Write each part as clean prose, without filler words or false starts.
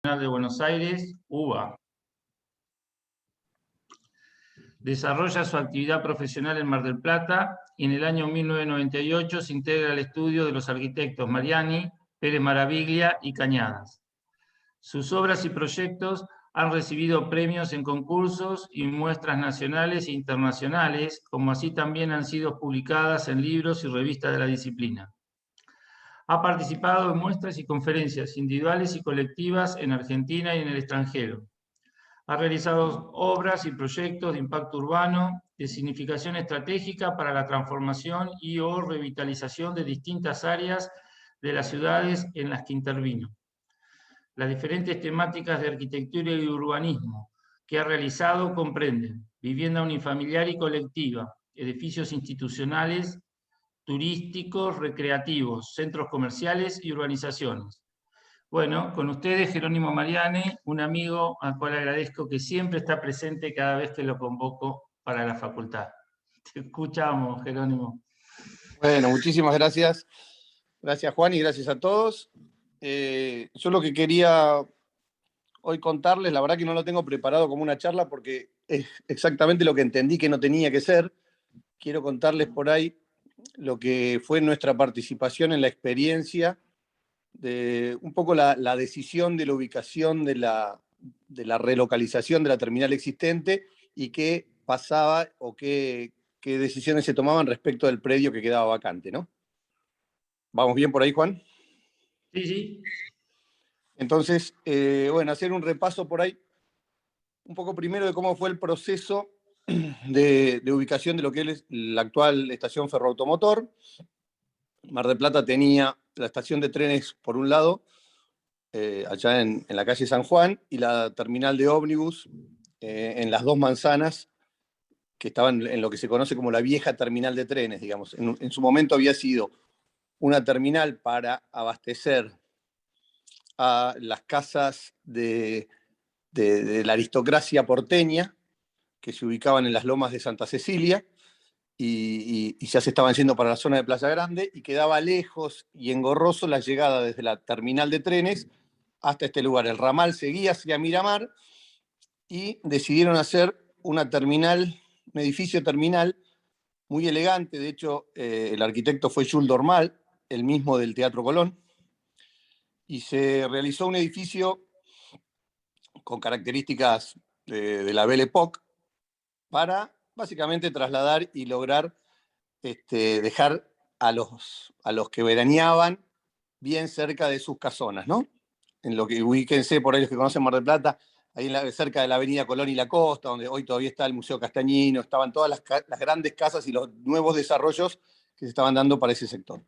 de Buenos Aires, UBA. Desarrolla su actividad profesional en Mar del Plata y en el año 1998 se integra al estudio de los arquitectos Mariani, Pérez Maraviglia y Cañadas. Sus obras y proyectos han recibido premios en concursos y muestras nacionales e internacionales, como así también han sido publicadas en libros y revistas de la disciplina. Ha participado en muestras y conferencias individuales y colectivas en Argentina y en el extranjero. Ha realizado obras y proyectos de impacto urbano, de significación estratégica para la transformación y o revitalización de distintas áreas de las ciudades en las que intervino. Las diferentes temáticas de arquitectura y urbanismo que ha realizado comprenden vivienda unifamiliar y colectiva, edificios institucionales, turísticos, recreativos, centros comerciales y urbanizaciones. Bueno, con ustedes Jerónimo Mariani, un amigo al cual agradezco que siempre está presente cada vez que lo convoco para la facultad. Te escuchamos, Jerónimo. Bueno, muchísimas gracias. Gracias, Juan, y gracias a todos. Yo lo que quería hoy contarles, la verdad que no lo tengo preparado como una charla porque es exactamente lo que entendí que no tenía que ser. Quiero contarles por ahí lo que fue nuestra participación en la experiencia de un poco la decisión de la ubicación de la relocalización de la terminal existente y qué pasaba o qué decisiones se tomaban respecto del predio que quedaba vacante, ¿no? ¿Vamos bien por ahí, Juan? Sí, sí. Entonces, bueno, hacer un repaso por ahí, un poco primero de cómo fue el proceso de ubicación de lo que es la actual estación ferroautomotor. Mar del Plata tenía la estación de trenes por un lado, allá en la calle San Juan, y la terminal de ómnibus en las dos manzanas, que estaban en lo que se conoce como la vieja terminal de trenes, digamos. En su momento había sido una terminal para abastecer a las casas de la aristocracia porteña, que se ubicaban en las lomas de Santa Cecilia, y ya se estaban yendo para la zona de Playa Grande, y quedaba lejos y engorroso la llegada desde la terminal de trenes hasta este lugar. El ramal seguía hacia Miramar, y decidieron hacer una terminal, un edificio terminal muy elegante. De hecho, el arquitecto fue Jules Dormal, el mismo del Teatro Colón, y se realizó un edificio con características de la Belle Époque para básicamente trasladar y lograr dejar a los que veraneaban bien cerca de sus casonas, ¿no? En lo que ubíquense por ahí los que conocen Mar del Plata, ahí cerca de la avenida Colón y la Costa, donde hoy todavía está el Museo Castañino, estaban todas las grandes casas y los nuevos desarrollos que se estaban dando para ese sector.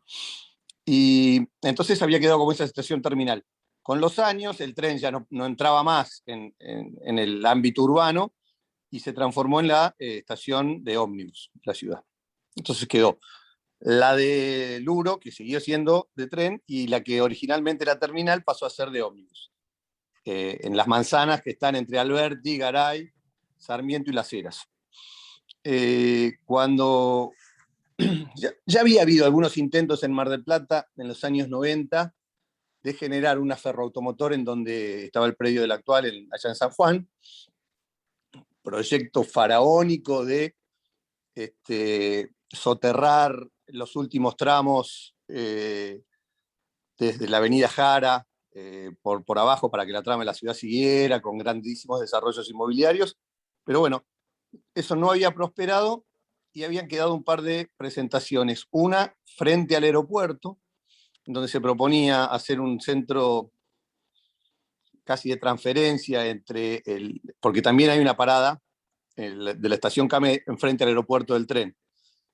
Y entonces había quedado como esa estación terminal. Con los años el tren ya no entraba más en el ámbito urbano y se transformó en la estación de ómnibus, la ciudad. Entonces quedó la de Luro, que siguió siendo de tren, y la que originalmente era terminal pasó a ser de ómnibus. En las manzanas que están entre Alberti, Garay, Sarmiento y Las Heras. Cuando ya había habido algunos intentos en Mar del Plata en los años 90 de generar una ferroautomotor en donde estaba el predio del actual, allá en San Juan, proyecto faraónico de soterrar los últimos tramos desde la avenida Jara por abajo para que la trama de la ciudad siguiera, con grandísimos desarrollos inmobiliarios. Pero bueno, eso no había prosperado y habían quedado un par de presentaciones. Una frente al aeropuerto, donde se proponía hacer un centro casi de transferencia porque también hay una parada de la estación Camé enfrente al aeropuerto del tren.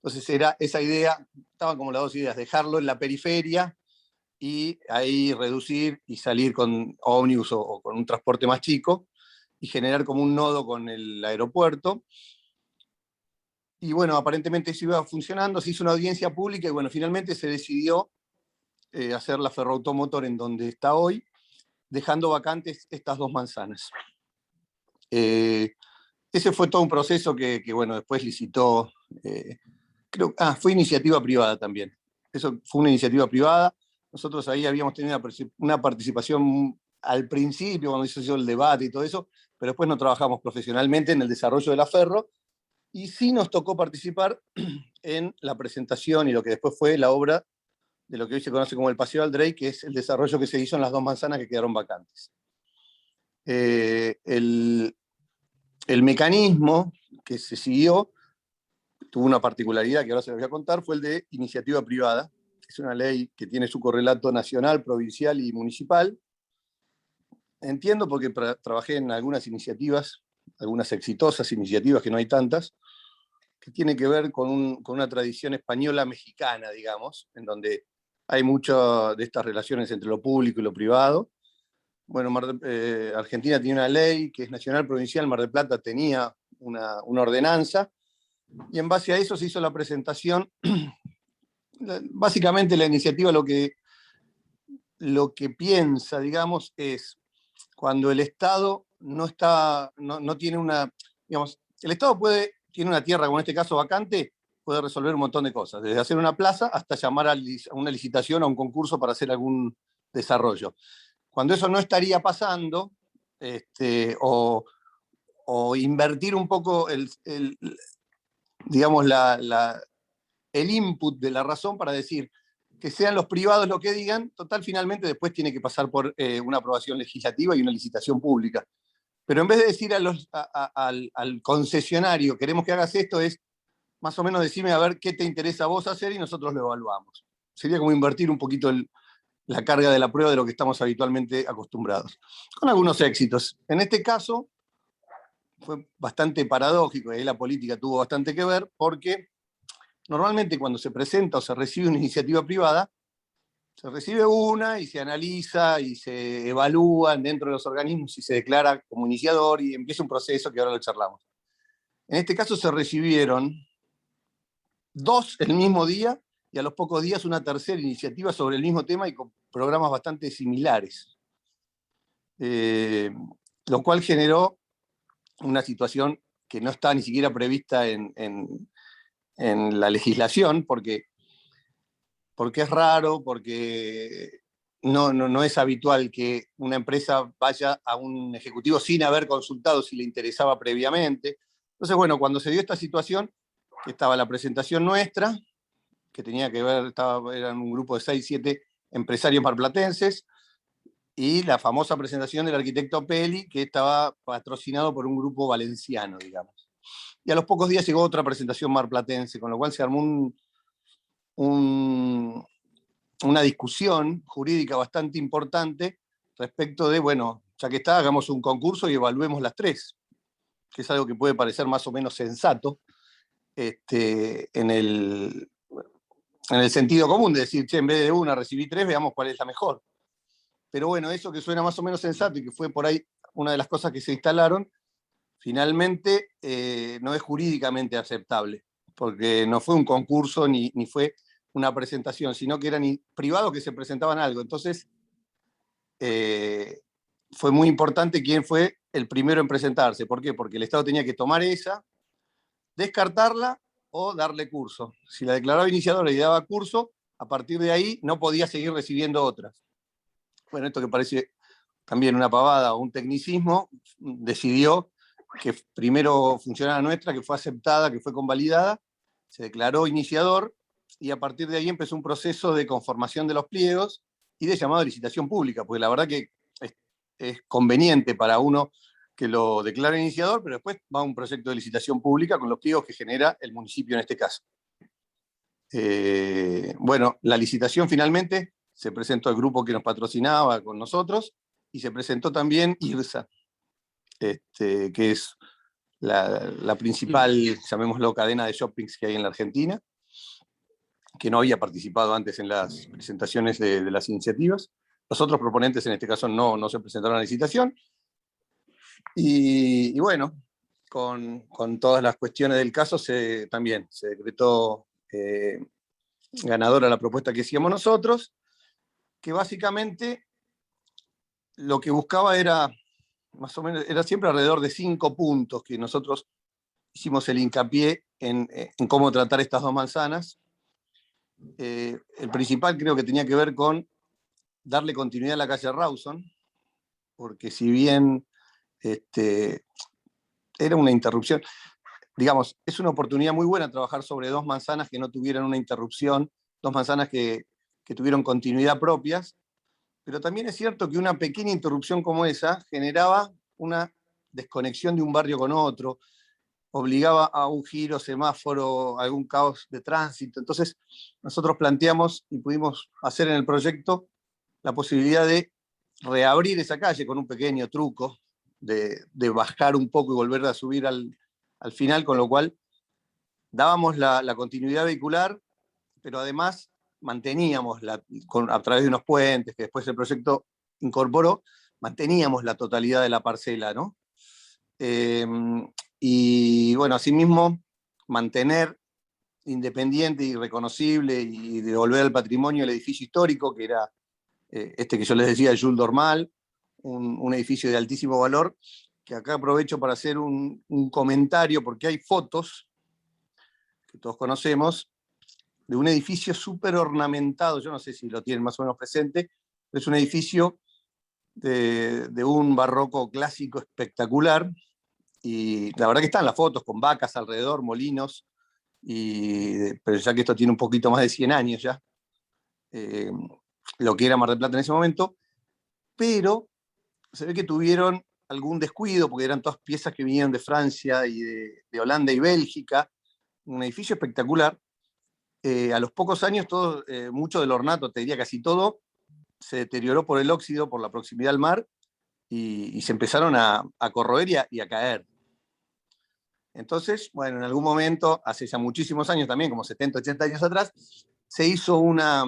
Entonces era esa idea, estaban como las dos ideas, dejarlo en la periferia y ahí reducir y salir con ómnibus o con un transporte más chico y generar como un nodo con el aeropuerto. Y bueno, aparentemente eso iba funcionando, se hizo una audiencia pública y bueno, finalmente se decidió hacer la ferroautomotor en donde está hoy, dejando vacantes estas dos manzanas. Ese fue todo un proceso que bueno, después licitó, fue iniciativa privada también. Eso fue una iniciativa privada. Nosotros ahí habíamos tenido una participación al principio, cuando hizo el debate y todo eso, pero después no trabajamos profesionalmente en el desarrollo de la Ferro, y sí nos tocó participar en la presentación y lo que después fue la obra de lo que hoy se conoce como el Paseo Aldrey, que es el desarrollo que se hizo en las 2 manzanas que quedaron vacantes. El mecanismo que se siguió tuvo una particularidad que ahora se les voy a contar, fue el de iniciativa privada, que es una ley que tiene su correlato nacional, provincial y municipal. Entiendo porque trabajé en algunas iniciativas, algunas exitosas iniciativas, que no hay tantas, que tiene que ver con una tradición española mexicana, digamos, en donde hay muchas de estas relaciones entre lo público y lo privado. Bueno, Argentina tiene una ley que es nacional, provincial, Mar del Plata tenía una ordenanza, y en base a eso se hizo la presentación. Básicamente la iniciativa lo que piensa, digamos, es cuando el Estado no tiene una, digamos, el Estado tiene una tierra, como en este caso vacante, puede resolver un montón de cosas, desde hacer una plaza hasta llamar a una licitación, a un concurso para hacer algún desarrollo. Cuando eso no estaría pasando, o invertir un poco digamos, el input de la razón para decir que sean los privados lo que digan, total, finalmente después tiene que pasar por una aprobación legislativa y una licitación pública. Pero en vez de decir al concesionario, queremos que hagas esto, es más o menos decirme a ver qué te interesa a vos hacer y nosotros lo evaluamos. Sería como invertir un poquito la carga de la prueba de lo que estamos habitualmente acostumbrados. Con algunos éxitos. En este caso fue bastante paradójico, y ahí la política tuvo bastante que ver, porque normalmente cuando se presenta o se recibe una iniciativa privada, se recibe una y se analiza y se evalúan dentro de los organismos y se declara como iniciador y empieza un proceso que ahora lo charlamos. En este caso se recibieron 2 el mismo día y a los pocos días una tercera iniciativa sobre el mismo tema y con programas bastante similares. Lo cual generó una situación que no está ni siquiera prevista en la legislación, porque es raro, porque no es habitual que una empresa vaya a un ejecutivo sin haber consultado si le interesaba previamente. Entonces, bueno, cuando se dio esta situación, que estaba la presentación nuestra, que tenía que ver, eran un grupo de 6, 7 empresarios marplatenses, y la famosa presentación del arquitecto Peli, que estaba patrocinado por un grupo valenciano, digamos. Y a los pocos días llegó otra presentación marplatense, con lo cual se armó una discusión jurídica bastante importante respecto de, bueno, ya que está, hagamos un concurso y evaluemos las 3, que es algo que puede parecer más o menos sensato en el sentido común, de decir, che, en vez de una recibí 3, veamos cuál es la mejor. Pero bueno, eso que suena más o menos sensato y que fue por ahí una de las cosas que se instalaron, finalmente no es jurídicamente aceptable, porque no fue un concurso ni fue una presentación, sino que eran privados que se presentaban algo. Entonces, fue muy importante quién fue el primero en presentarse. ¿Por qué? Porque el Estado tenía que tomar esa, descartarla o darle curso. Si la declaraba iniciadora y daba curso, a partir de ahí no podía seguir recibiendo otras. Bueno, esto que parece también una pavada o un tecnicismo, decidió que primero funcionara nuestra, que fue aceptada, que fue convalidada, se declaró iniciador, y a partir de ahí empezó un proceso de conformación de los pliegos y de llamado a licitación pública, porque la verdad que es conveniente para uno que lo declare iniciador, pero después va a un proyecto de licitación pública con los pliegos que genera el municipio en este caso. Bueno, la licitación finalmente se presentó al grupo que nos patrocinaba con nosotros y se presentó también IRSA, que es la principal, llamémoslo, cadena de shoppings que hay en la Argentina, que no había participado antes en las presentaciones de las iniciativas. Los otros proponentes en este caso no se presentaron a la licitación. Y bueno, con todas las cuestiones del caso también se decretó ganadora la propuesta que hacíamos nosotros, que básicamente lo que buscaba era, más o menos, era siempre alrededor de 5 puntos que nosotros hicimos el hincapié en cómo tratar estas 2 manzanas. El principal creo que tenía que ver con darle continuidad a la calle Rawson, porque si bien era una interrupción, digamos, es una oportunidad muy buena trabajar sobre dos manzanas que no tuvieran una interrupción, dos manzanas que tuvieron continuidad propias, pero también es cierto que una pequeña interrupción como esa generaba una desconexión de un barrio con otro, obligaba a un giro, semáforo, algún caos de tránsito. Entonces, nosotros planteamos y pudimos hacer en el proyecto la posibilidad de reabrir esa calle con un pequeño truco, de bajar un poco y volver a subir al final, con lo cual dábamos la continuidad vehicular, pero además manteníamos, a través de unos puentes que después el proyecto incorporó, manteníamos la totalidad de la parcela, ¿no? Y bueno, asimismo, mantener independiente y reconocible y devolver al patrimonio el edificio histórico, que era este que yo les decía, Jules Dormal, un edificio de altísimo valor, que acá aprovecho para hacer un comentario, porque hay fotos que todos conocemos, de un edificio súper ornamentado, yo no sé si lo tienen más o menos presente, es un edificio de un barroco clásico espectacular, y la verdad que están las fotos con vacas alrededor, molinos, pero ya que esto tiene un poquito más de 100 años ya, lo que era Mar del Plata en ese momento, pero se ve que tuvieron algún descuido, porque eran todas piezas que venían de Francia y de Holanda y Bélgica, un edificio espectacular. A los pocos años, mucho del ornato, te diría casi todo, se deterioró por el óxido, por la proximidad al mar, y se empezaron a corroer y a caer. Entonces, bueno, en algún momento, hace ya muchísimos años también, como 70, 80 años atrás, se hizo una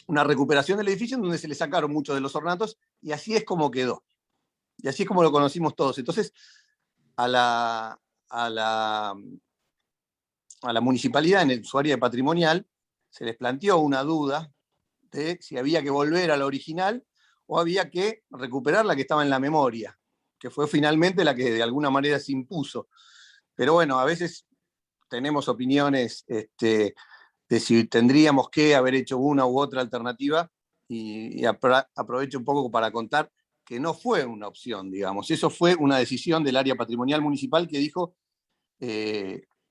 recuperación del edificio en donde se le sacaron muchos de los ornatos, y así es como quedó. Y así es como lo conocimos todos. Entonces, a la municipalidad, en su área patrimonial, se les planteó una duda de si había que volver a la original o había que recuperar la que estaba en la memoria, que fue finalmente la que de alguna manera se impuso. Pero bueno, a veces tenemos opiniones de si tendríamos que haber hecho una u otra alternativa, y aprovecho un poco para contar que no fue una opción, digamos. Eso fue una decisión del área patrimonial municipal que dijo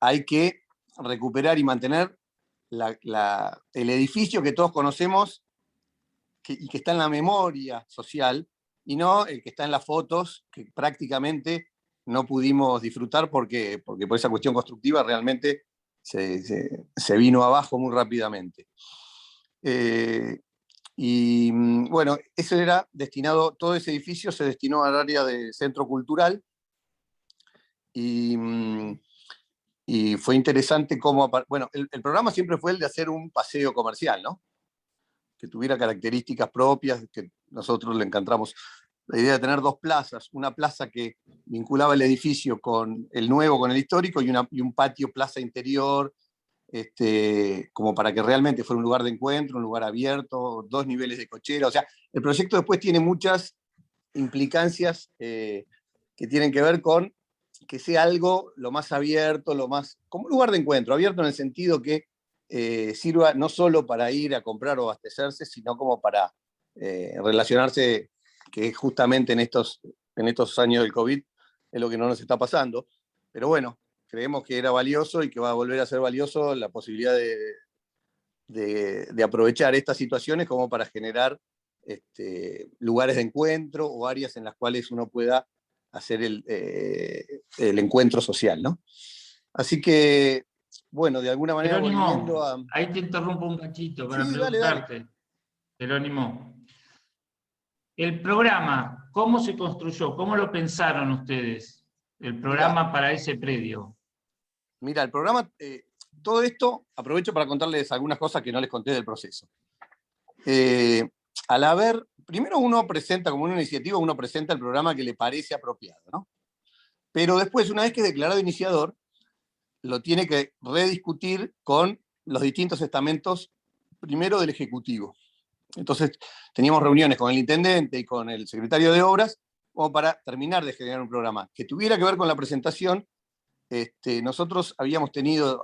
hay que recuperar y mantener el edificio que todos conocemos y que está en la memoria social, y no el que está en las fotos, que prácticamente no pudimos disfrutar porque por esa cuestión constructiva realmente se vino abajo muy rápidamente. Y bueno, eso era destinado, todo ese edificio se destinó al área de centro cultural, y fue interesante cómo, bueno, el programa siempre fue el de hacer un paseo comercial, ¿no? Que tuviera características propias, que nosotros le encantamos la idea de tener dos plazas, una plaza que vinculaba el edificio con el nuevo, con el histórico, y un patio plaza interior, como para que realmente fuera un lugar de encuentro, un lugar abierto, dos niveles de cochera. O sea, el proyecto después tiene muchas implicancias que tienen que ver con que sea algo lo más abierto, como un lugar de encuentro, abierto en el sentido que sirva no solo para ir a comprar o abastecerse, sino como para relacionarse, que justamente en estos años del COVID es lo que no nos está pasando. Pero bueno, creemos que era valioso y que va a volver a ser valioso la posibilidad de aprovechar estas situaciones como para generar lugares de encuentro o áreas en las cuales uno pueda hacer el encuentro social, ¿no? Así que, bueno, de alguna manera volviendo Jerónimo, a... ahí te interrumpo un cachito para Sí, dale, dale. preguntarte, Jerónimo. El programa, ¿cómo se construyó? ¿Cómo lo pensaron ustedes? El programa para ese predio. Mira, el programa, todo esto, aprovecho para contarles algunas cosas que no les conté del proceso. Primero uno presenta, como una iniciativa, uno presenta el programa que le parece apropiado, ¿no? Pero después, una vez que es declarado iniciador, lo tiene que rediscutir con los distintos estamentos, primero del Ejecutivo. Entonces, teníamos reuniones con el intendente y con el secretario de Obras, como para terminar de generar un programa que tuviera que ver con la presentación. Nosotros habíamos tenido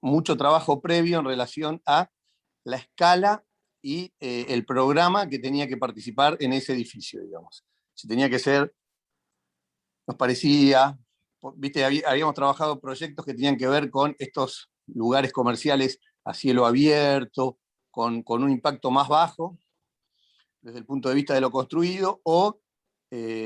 mucho trabajo previo en relación a la escala y el programa que tenía que participar en ese edificio, digamos. si tenía que ser, nos parecía, viste, habíamos trabajado proyectos que tenían que ver con estos lugares comerciales a cielo abierto, con un impacto más bajo, desde el punto de vista de lo construido, o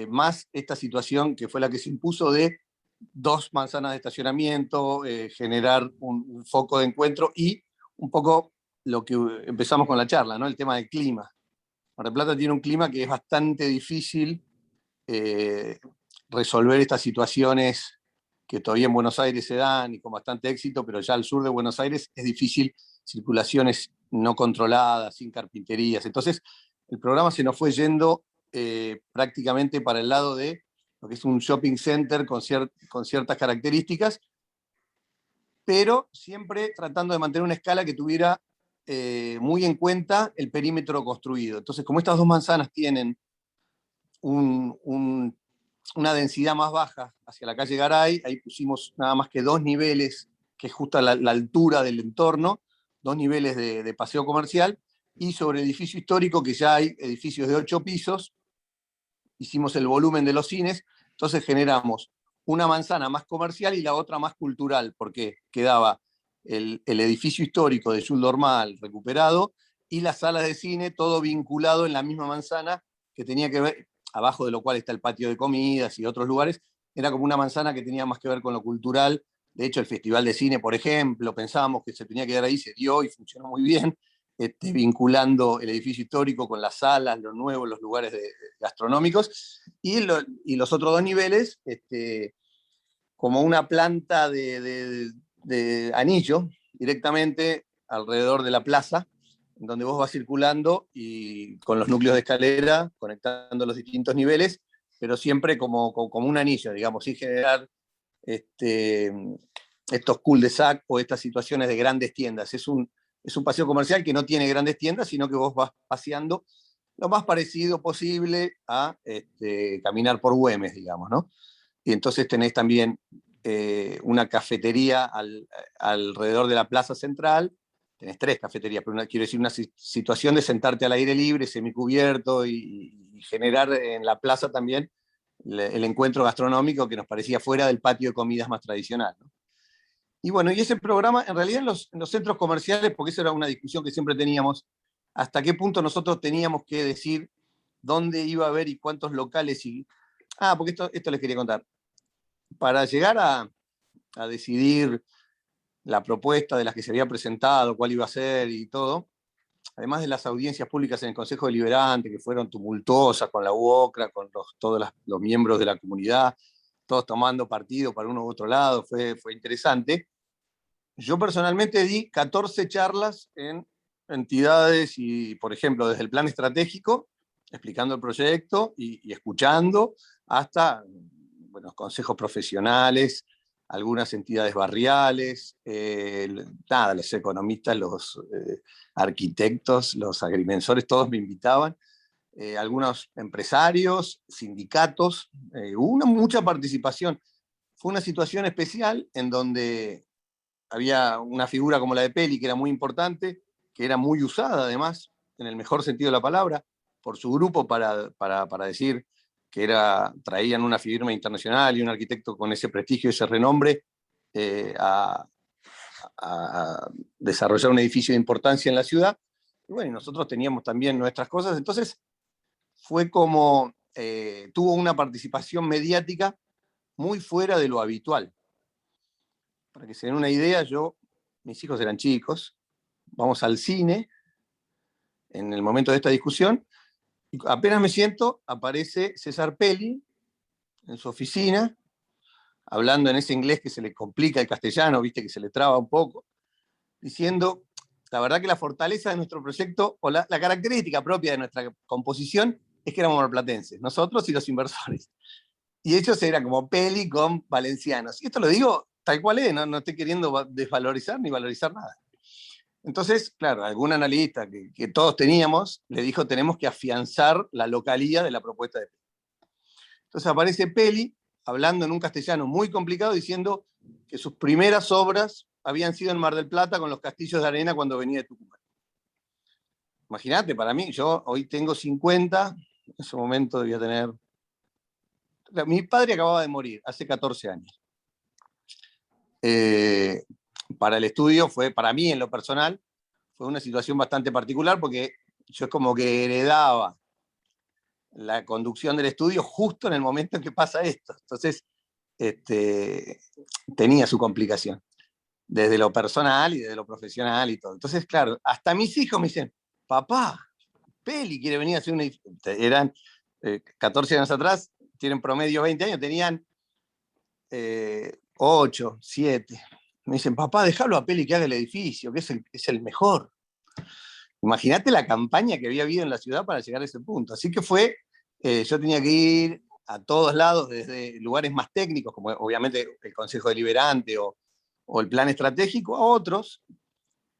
más esta situación que fue la que se impuso de 2 manzanas de estacionamiento, generar un foco de encuentro y un poco lo que empezamos con la charla, ¿no? El tema del clima. Mar del Plata tiene un clima que es bastante difícil resolver estas situaciones que todavía en Buenos Aires se dan y con bastante éxito, pero ya al sur de Buenos Aires es difícil, circulaciones no controladas, sin carpinterías. Entonces, el programa se nos fue yendo prácticamente para el lado de lo que es un shopping center con ciertas características, pero siempre tratando de mantener una escala que tuviera muy en cuenta el perímetro construido. Entonces, como estas 2 manzanas tienen una densidad más baja hacia la calle Garay, ahí pusimos nada más que 2 niveles, que es justo la altura del entorno, 2 niveles de paseo comercial, y sobre el edificio histórico, que ya hay edificios de 8 pisos, hicimos el volumen de los cines, entonces generamos una manzana más comercial y la otra más cultural, porque quedaba el edificio histórico de Jules Dormal recuperado y las salas de cine, todo vinculado en la misma manzana, que tenía que ver, abajo de lo cual está el patio de comidas y otros lugares, era como una manzana que tenía más que ver con lo cultural. De hecho, el Festival de Cine, por ejemplo, pensábamos que se tenía que dar ahí, se dio y funcionó muy bien, vinculando el edificio histórico con las salas, los nuevos, los lugares gastronómicos, y los otros 2 niveles, como una planta de anillo, directamente alrededor de la plaza, donde vos vas circulando y con los núcleos de escalera, conectando los distintos niveles, pero siempre como un anillo, digamos, sin generar estos cul-de-sac o estas situaciones de grandes tiendas. Es un paseo comercial que no tiene grandes tiendas, sino que vos vas paseando lo más parecido posible a caminar por Güemes, digamos, ¿no? Y entonces tenés también una cafetería alrededor de la plaza central, tenés 3 cafeterías, pero quiero decir, una situación de sentarte al aire libre, semicubierto, y generar en la plaza también el encuentro gastronómico que nos parecía fuera del patio de comidas más tradicional, ¿no? Y bueno, y ese programa, en realidad en los centros comerciales, porque esa era una discusión que siempre teníamos, hasta qué punto nosotros teníamos que decir dónde iba a haber y cuántos locales. Porque esto les quería contar. Para llegar a decidir la propuesta de las que se había presentado, cuál iba a ser y todo, además de las audiencias públicas en el Consejo Deliberante, que fueron tumultuosas con la UOCRA, con todos los miembros de la comunidad, todos tomando partido para uno u otro lado, fue interesante. Yo personalmente di 14 charlas en entidades y, por ejemplo, desde el plan estratégico, explicando el proyecto y escuchando, hasta consejos profesionales, algunas entidades barriales, los economistas, los arquitectos, los agrimensores, todos me invitaban, algunos empresarios, sindicatos, hubo mucha participación. Fue una situación especial en donde había una figura como la de Peli, que era muy importante, que era muy usada además, en el mejor sentido de la palabra, por su grupo para decir que traían una firma internacional y un arquitecto con ese prestigio, ese renombre, a desarrollar un edificio de importancia en la ciudad. Y bueno, nosotros teníamos también nuestras cosas, entonces fue como, tuvo una participación mediática muy fuera de lo habitual. Para que se den una idea, mis hijos eran chicos, vamos al cine en el momento de esta discusión, y apenas me siento, aparece César Peli en su oficina, hablando en ese inglés que se le complica el castellano, viste que se le traba un poco, diciendo, la verdad que la fortaleza de nuestro proyecto, o la característica propia de nuestra composición, es que éramos marplatenses, nosotros y los inversores. Y ellos eran como Peli con valencianos. Y esto lo digo tal cual es, no estoy queriendo desvalorizar ni valorizar nada. Entonces, claro, algún analista que todos teníamos le dijo, tenemos que afianzar la localía de la propuesta de Peli. Entonces aparece Peli hablando en un castellano muy complicado, diciendo que sus primeras obras habían sido en Mar del Plata con los castillos de arena cuando venía de Tucumán. Imagínate, para mí, yo hoy tengo 50, en ese momento debía tener Mi padre acababa de morir hace 14 años. Para el estudio para mí en lo personal, fue una situación bastante particular porque yo es como que heredaba la conducción del estudio justo en el momento en que pasa esto. Entonces, tenía su complicación, desde lo personal y desde lo profesional y todo. Entonces, claro, hasta mis hijos me dicen, papá, Peli quiere venir a hacer una... Eran 14 años atrás, tienen promedio 20 años, tenían 8, 7. Me dicen, papá, déjalo a Peli que haga el edificio, que es el mejor. Imagínate la campaña que había habido en la ciudad para llegar a ese punto. Así que yo tenía que ir a todos lados, desde lugares más técnicos, como obviamente el Consejo Deliberante o el plan estratégico, a otros,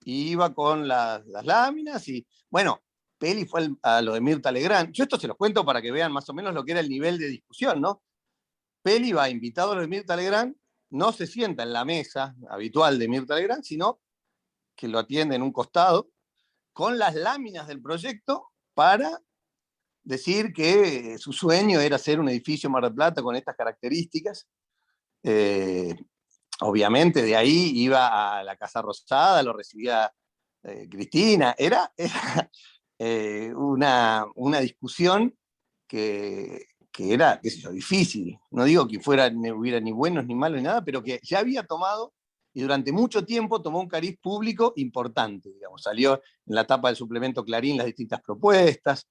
y iba con las láminas, y bueno, Peli fue a lo de Mirta Legrand. Yo esto se los cuento para que vean más o menos lo que era el nivel de discusión, ¿no? Peli va invitado a lo de Mirta Legrand, no se sienta en la mesa habitual de Mirta Legrand, sino que lo atiende en un costado, con las láminas del proyecto para decir que su sueño era hacer un edificio en Mar del Plata con estas características. Obviamente de ahí iba a la Casa Rosada, lo recibía Cristina. Era una discusión que era, qué sé yo, difícil. No digo que hubiera ni buenos ni malos ni nada, pero que ya había tomado y durante mucho tiempo tomó un cariz público importante. Digamos. Salió en la tapa del suplemento Clarín las distintas propuestas.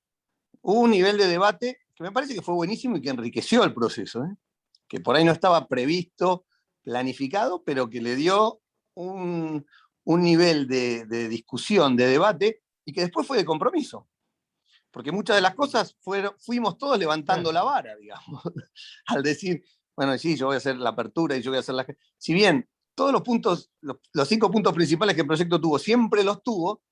Hubo un nivel de debate que me parece que fue buenísimo y que enriqueció el proceso, ¿eh? Que por ahí no estaba previsto, planificado, pero que le dio un nivel de discusión, de debate, y que después fue de compromiso. Porque muchas de las cosas fuimos todos levantando la vara, digamos, al decir, bueno, sí, yo voy a hacer la apertura y yo voy a hacer la... Si bien todos los puntos, los 5 puntos principales que el proyecto tuvo, siempre los tuvo,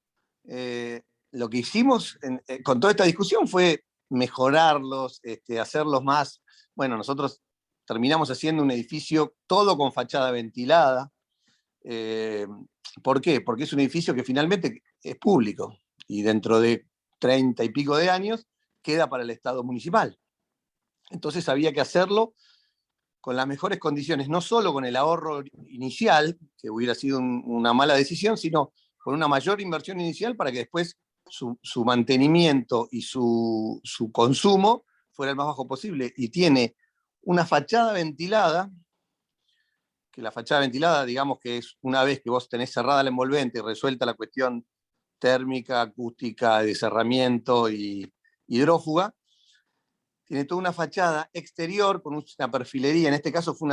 lo que hicimos con toda esta discusión fue mejorarlos, hacerlos más... Bueno, nosotros terminamos haciendo un edificio todo con fachada ventilada. ¿Por qué? Porque es un edificio que finalmente es público y dentro de 30 y pico de años queda para el Estado municipal. Entonces había que hacerlo con las mejores condiciones, no solo con el ahorro inicial, que hubiera sido una mala decisión, sino con una mayor inversión inicial para que después su mantenimiento y su consumo fuera el más bajo posible. Y tiene una fachada ventilada, que la fachada ventilada, digamos que es una vez que vos tenés cerrada la envolvente y resuelta la cuestión térmica, acústica, de cerramiento y hidrófuga, tiene toda una fachada exterior con una perfilería, en este caso fue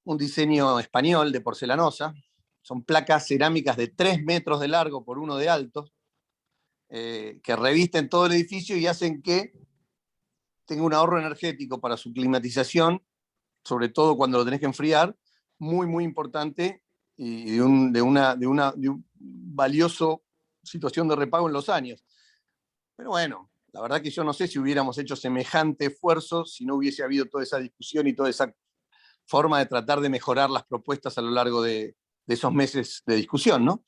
un diseño español de porcelanosa, son placas cerámicas de 3 metros de largo por 1 de alto, que revisten todo el edificio y hacen que tenga un ahorro energético para su climatización, sobre todo cuando lo tenés que enfriar, muy, muy importante y de un valioso situación de repago en los años. Pero bueno, la verdad que yo no sé si hubiéramos hecho semejante esfuerzo si no hubiese habido toda esa discusión y toda esa forma de tratar de mejorar las propuestas a lo largo de esos meses de discusión, ¿no?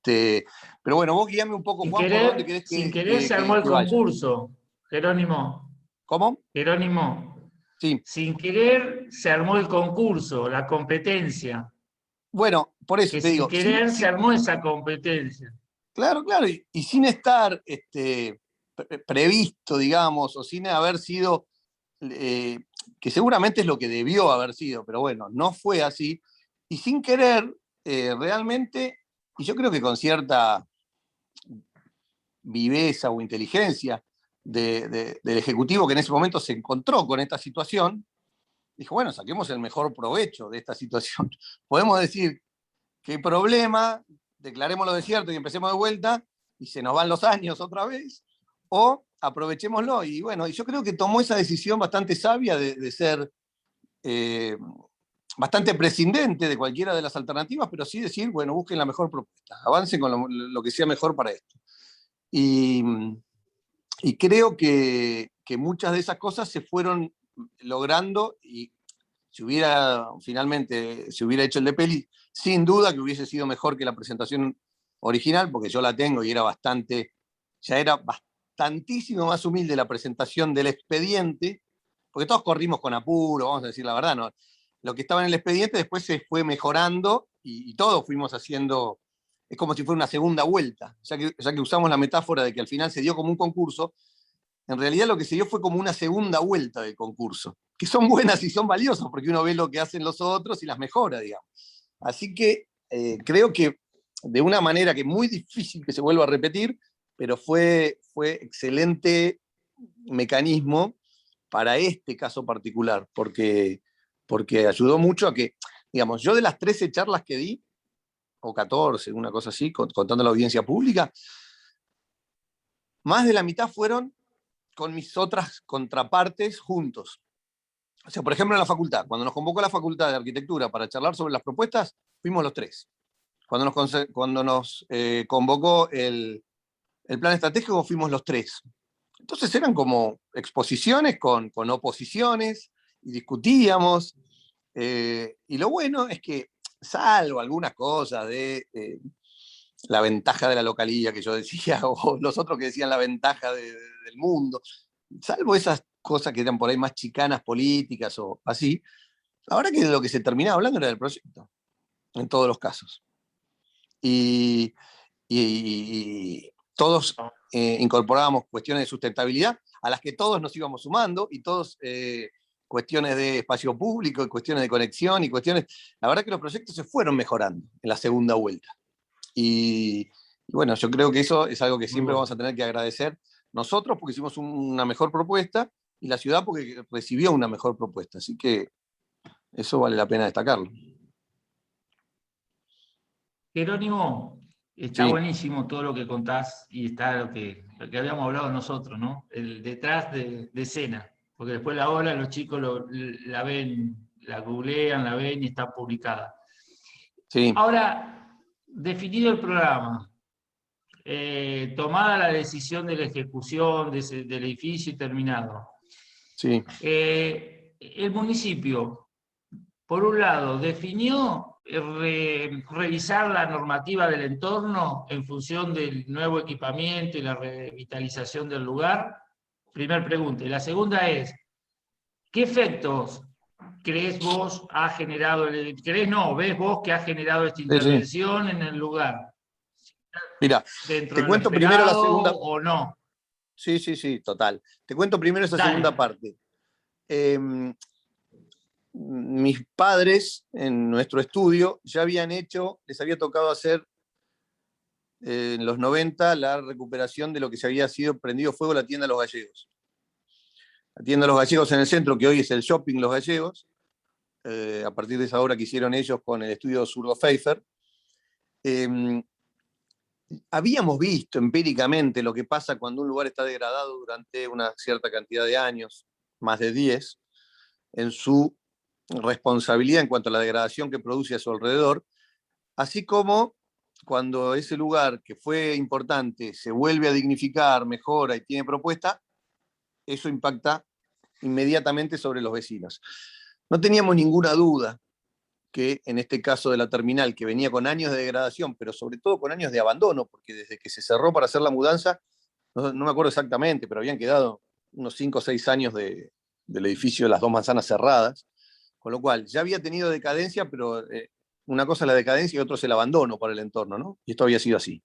Pero bueno, vos guíame un poco, Juan, por dónde querés sin querer se armó el que vaya. concurso, Jerónimo. ¿Cómo? Jerónimo, Sí. sin querer se armó el concurso, la competencia. Bueno, por eso Que te sin digo. querer se armó esa competencia. Claro, claro, y sin estar previsto, digamos, o sin haber sido, que seguramente es lo que debió haber sido, pero bueno, no fue así, y sin querer, realmente, y yo creo que con cierta viveza o inteligencia del Ejecutivo que en ese momento se encontró con esta situación, dijo, bueno, saquemos el mejor provecho de esta situación. Podemos decir, ¿qué problema? Declarémoslo desierto y empecemos de vuelta, y se nos van los años otra vez, o aprovechémoslo. Y bueno, yo creo que tomó esa decisión bastante sabia de ser bastante prescindente de cualquiera de las alternativas, pero sí decir, bueno, busquen la mejor propuesta, avancen con lo que sea mejor para esto. Y creo que muchas de esas cosas se fueron logrando, y si finalmente se hubiera hecho el de Peli, sin duda que hubiese sido mejor que la presentación original, porque yo la tengo y ya era bastantísimo más humilde la presentación del expediente porque todos corrimos con apuro, vamos a decir la verdad, ¿no? Lo que estaba en el expediente después se fue mejorando y todos fuimos haciendo, es como si fuera una segunda vuelta, ya que usamos la metáfora de que al final se dio como un concurso, en realidad lo que se dio fue como una segunda vuelta del concurso, que son buenas y son valiosas, porque uno ve lo que hacen los otros y las mejora, digamos. Así que creo que de una manera que es muy difícil que se vuelva a repetir, pero fue excelente mecanismo para este caso particular, porque ayudó mucho a que, digamos, yo de las 13 charlas que di, o 14, una cosa así, contando la audiencia pública, más de la mitad fueron con mis otras contrapartes juntos. O sea, por ejemplo, en la facultad, cuando nos convocó la Facultad de Arquitectura para charlar sobre las propuestas, fuimos los 3. Cuando nos convocó el plan estratégico, fuimos los 3. Entonces eran como exposiciones con oposiciones, y discutíamos. Y lo bueno es que, salvo algunas cosas de la ventaja de la localía que yo decía, o los otros que decían la ventaja del mundo, salvo esas cosas que eran por ahí más chicanas políticas o así, la verdad que lo que se terminaba hablando era del proyecto, en todos los casos. Y todos incorporábamos cuestiones de sustentabilidad a las que todos nos íbamos sumando, y todos cuestiones de espacio público, y cuestiones de conexión, y cuestiones... La verdad que los proyectos se fueron mejorando en la segunda vuelta. Y bueno, yo creo que eso es algo que siempre vamos a tener que agradecer nosotros, porque hicimos una mejor propuesta, y la ciudad porque recibió una mejor propuesta. Así que eso vale la pena destacarlo. Jerónimo, está Sí, buenísimo todo lo que contás y está lo que habíamos hablado nosotros, ¿no? El detrás de escena, porque después la obra los chicos la ven, la googlean, la ven y está publicada. sí, Ahora, definido el programa, tomada la decisión de la ejecución del edificio y terminado, sí. el municipio, por un lado, definió revisar la normativa del entorno en función del nuevo equipamiento y la revitalización del lugar. Primer pregunta. Y la segunda es, ¿qué efectos crees vos ha generado, ves vos que ha generado esta Sí, sí. intervención en el lugar? Mira, ¿Dentro te de lo cuento primero la esperado segunda. o no? Sí, sí, sí, total. Te cuento primero esa segunda Dale. parte. Mis padres en nuestro estudio ya les había tocado hacer en los 90 la recuperación de lo que se había sido prendido fuego la tienda Los Gallegos. La tienda Los Gallegos en el centro, que hoy es el Shopping Los Gallegos, a partir de esa obra que hicieron ellos con el estudio Zurdo Pfeiffer. Habíamos visto empíricamente lo que pasa cuando un lugar está degradado durante una cierta cantidad de años, más de 10, en su responsabilidad en cuanto a la degradación que produce a su alrededor, así como cuando ese lugar que fue importante se vuelve a dignificar, mejora y tiene propuesta, eso impacta inmediatamente sobre los vecinos. No teníamos ninguna duda que en este caso de la terminal, que venía con años de degradación, pero sobre todo con años de abandono, porque desde que se cerró para hacer la mudanza, no me acuerdo exactamente, pero habían quedado unos 5 o 6 años del edificio de las 2 manzanas cerradas, con lo cual ya había tenido decadencia, pero una cosa es la decadencia y otra es el abandono para el entorno, ¿no? Y esto había sido así.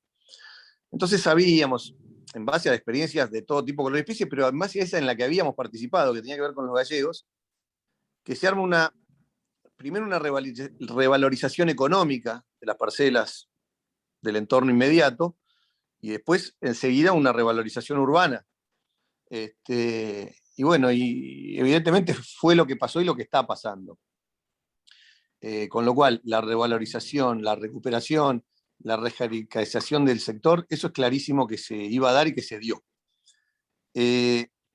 Entonces sabíamos, en base a experiencias de todo tipo con los edificios, pero en base a esa en la que habíamos participado, que tenía que ver con los gallegos, que se arma primero una revalorización económica de las parcelas del entorno inmediato, y después enseguida una revalorización urbana. Y bueno, y evidentemente fue lo que pasó y lo que está pasando. Con lo cual, la revalorización, la recuperación, la rejaricarización del sector, eso es clarísimo que se iba a dar y que se dio.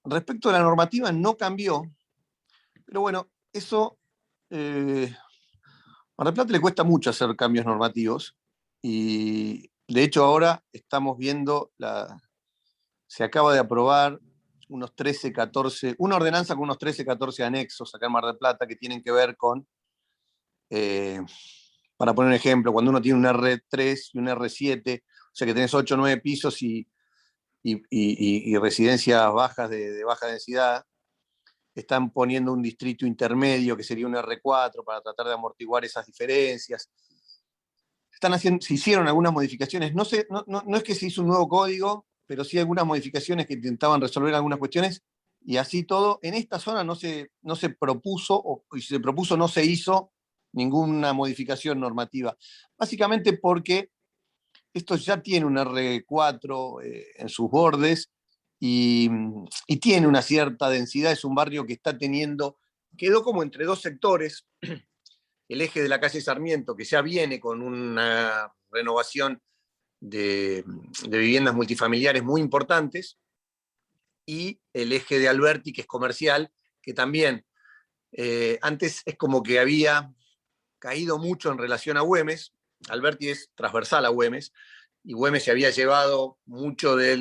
Respecto a la normativa, no cambió, pero bueno, eso a Mar del Plata le cuesta mucho hacer cambios normativos, y de hecho ahora estamos viendo, se acaba de aprobar unos 13, 14, una ordenanza con unos 13, 14 anexos acá en Mar del Plata que tienen que ver con, para poner un ejemplo, cuando uno tiene un R3 y un R7, o sea que tenés 8 o 9 pisos y residencias bajas de baja densidad, están poniendo un distrito intermedio que sería un R4 para tratar de amortiguar esas diferencias. Se hicieron algunas modificaciones, no es que se hizo un nuevo código, pero sí algunas modificaciones que intentaban resolver algunas cuestiones, y así todo, en esta zona no se propuso, o si se propuso no se hizo ninguna modificación normativa. Básicamente porque esto ya tiene un R4 en sus bordes y tiene una cierta densidad, es un barrio que está teniendo, quedó como entre dos sectores, el eje de la calle Sarmiento, que ya viene con una renovación de viviendas multifamiliares muy importantes, y el eje de Alberti, que es comercial, que también antes es como que había caído mucho en relación a Güemes. Alberti es transversal a Güemes, y Güemes se había llevado mucho de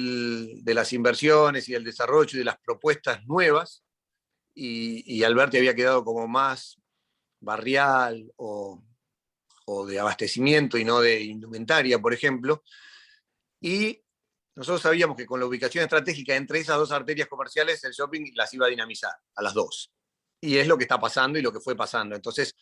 las inversiones y del desarrollo y de las propuestas nuevas, y Alberti había quedado como más barrial o de abastecimiento y no de indumentaria, por ejemplo. Y nosotros sabíamos que con la ubicación estratégica entre esas dos arterias comerciales, el shopping las iba a dinamizar a las dos. Y es lo que está pasando y lo que fue pasando. Entonces,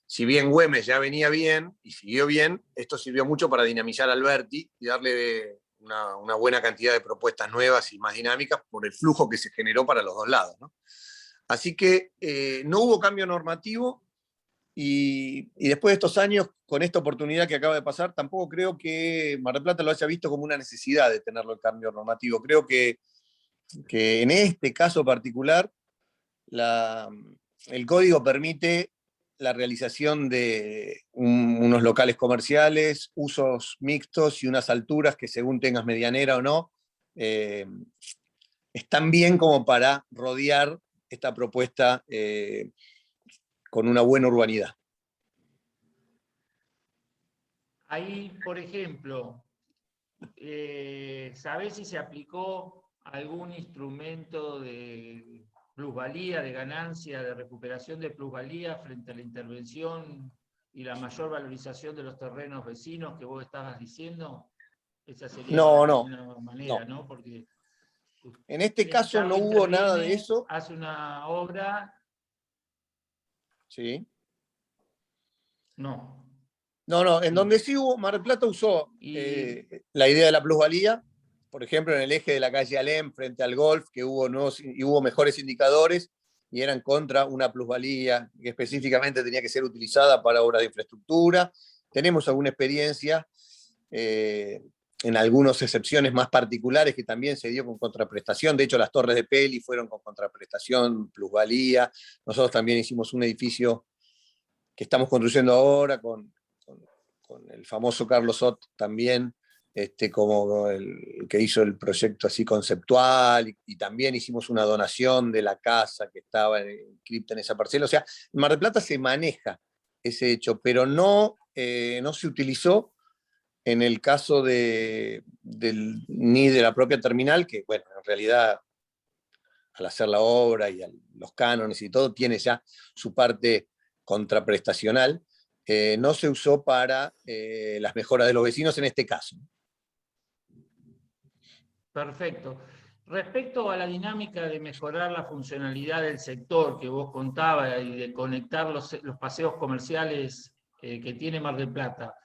si bien Güemes ya venía bien y siguió bien, esto sirvió mucho para dinamizar Alberti y darle una buena cantidad de propuestas nuevas y más dinámicas por el flujo que se generó para los dos lados, ¿no? Así que no hubo cambio normativo, y después de estos años, con esta oportunidad que acaba de pasar, tampoco creo que Mar del Plata lo haya visto como una necesidad de tenerlo el cambio normativo. Creo que en este caso particular, el código permite la realización de unos locales comerciales, usos mixtos y unas alturas que, según tengas medianera o no, están bien como para rodear esta propuesta con una buena urbanidad. Ahí, por ejemplo, ¿sabés si se aplicó algún instrumento de plusvalía, de ganancia, de recuperación de plusvalía frente a la intervención y la mayor valorización de los terrenos vecinos que vos estabas diciendo? Esa sería una manera, ¿no? Porque en este caso no hubo nada de eso. Hace una obra. Sí. No. No, en donde sí hubo, Mar del Plata usó la idea de la plusvalía, por ejemplo, en el eje de la calle Alem, frente al Golf, que hubo mejores indicadores y eran contra una plusvalía que específicamente tenía que ser utilizada para obras de infraestructura. Tenemos alguna experiencia en algunas excepciones más particulares que también se dio con contraprestación. De hecho, las torres de Peli fueron con contraprestación, plusvalía. Nosotros también hicimos un edificio que estamos construyendo ahora con el famoso Carlos Ott también, como el que hizo el proyecto así conceptual, y también hicimos una donación de la casa que estaba inscripta en esa parcela. O sea, en Mar del Plata se maneja ese hecho, pero no se utilizó en el caso ni de la propia terminal, que, bueno, en realidad, al hacer la obra y los cánones y todo, tiene ya su parte contraprestacional. No se usó para las mejoras de los vecinos en este caso. Perfecto. Respecto a la dinámica de mejorar la funcionalidad del sector que vos contabas y de conectar los paseos comerciales que tiene Mar del Plata,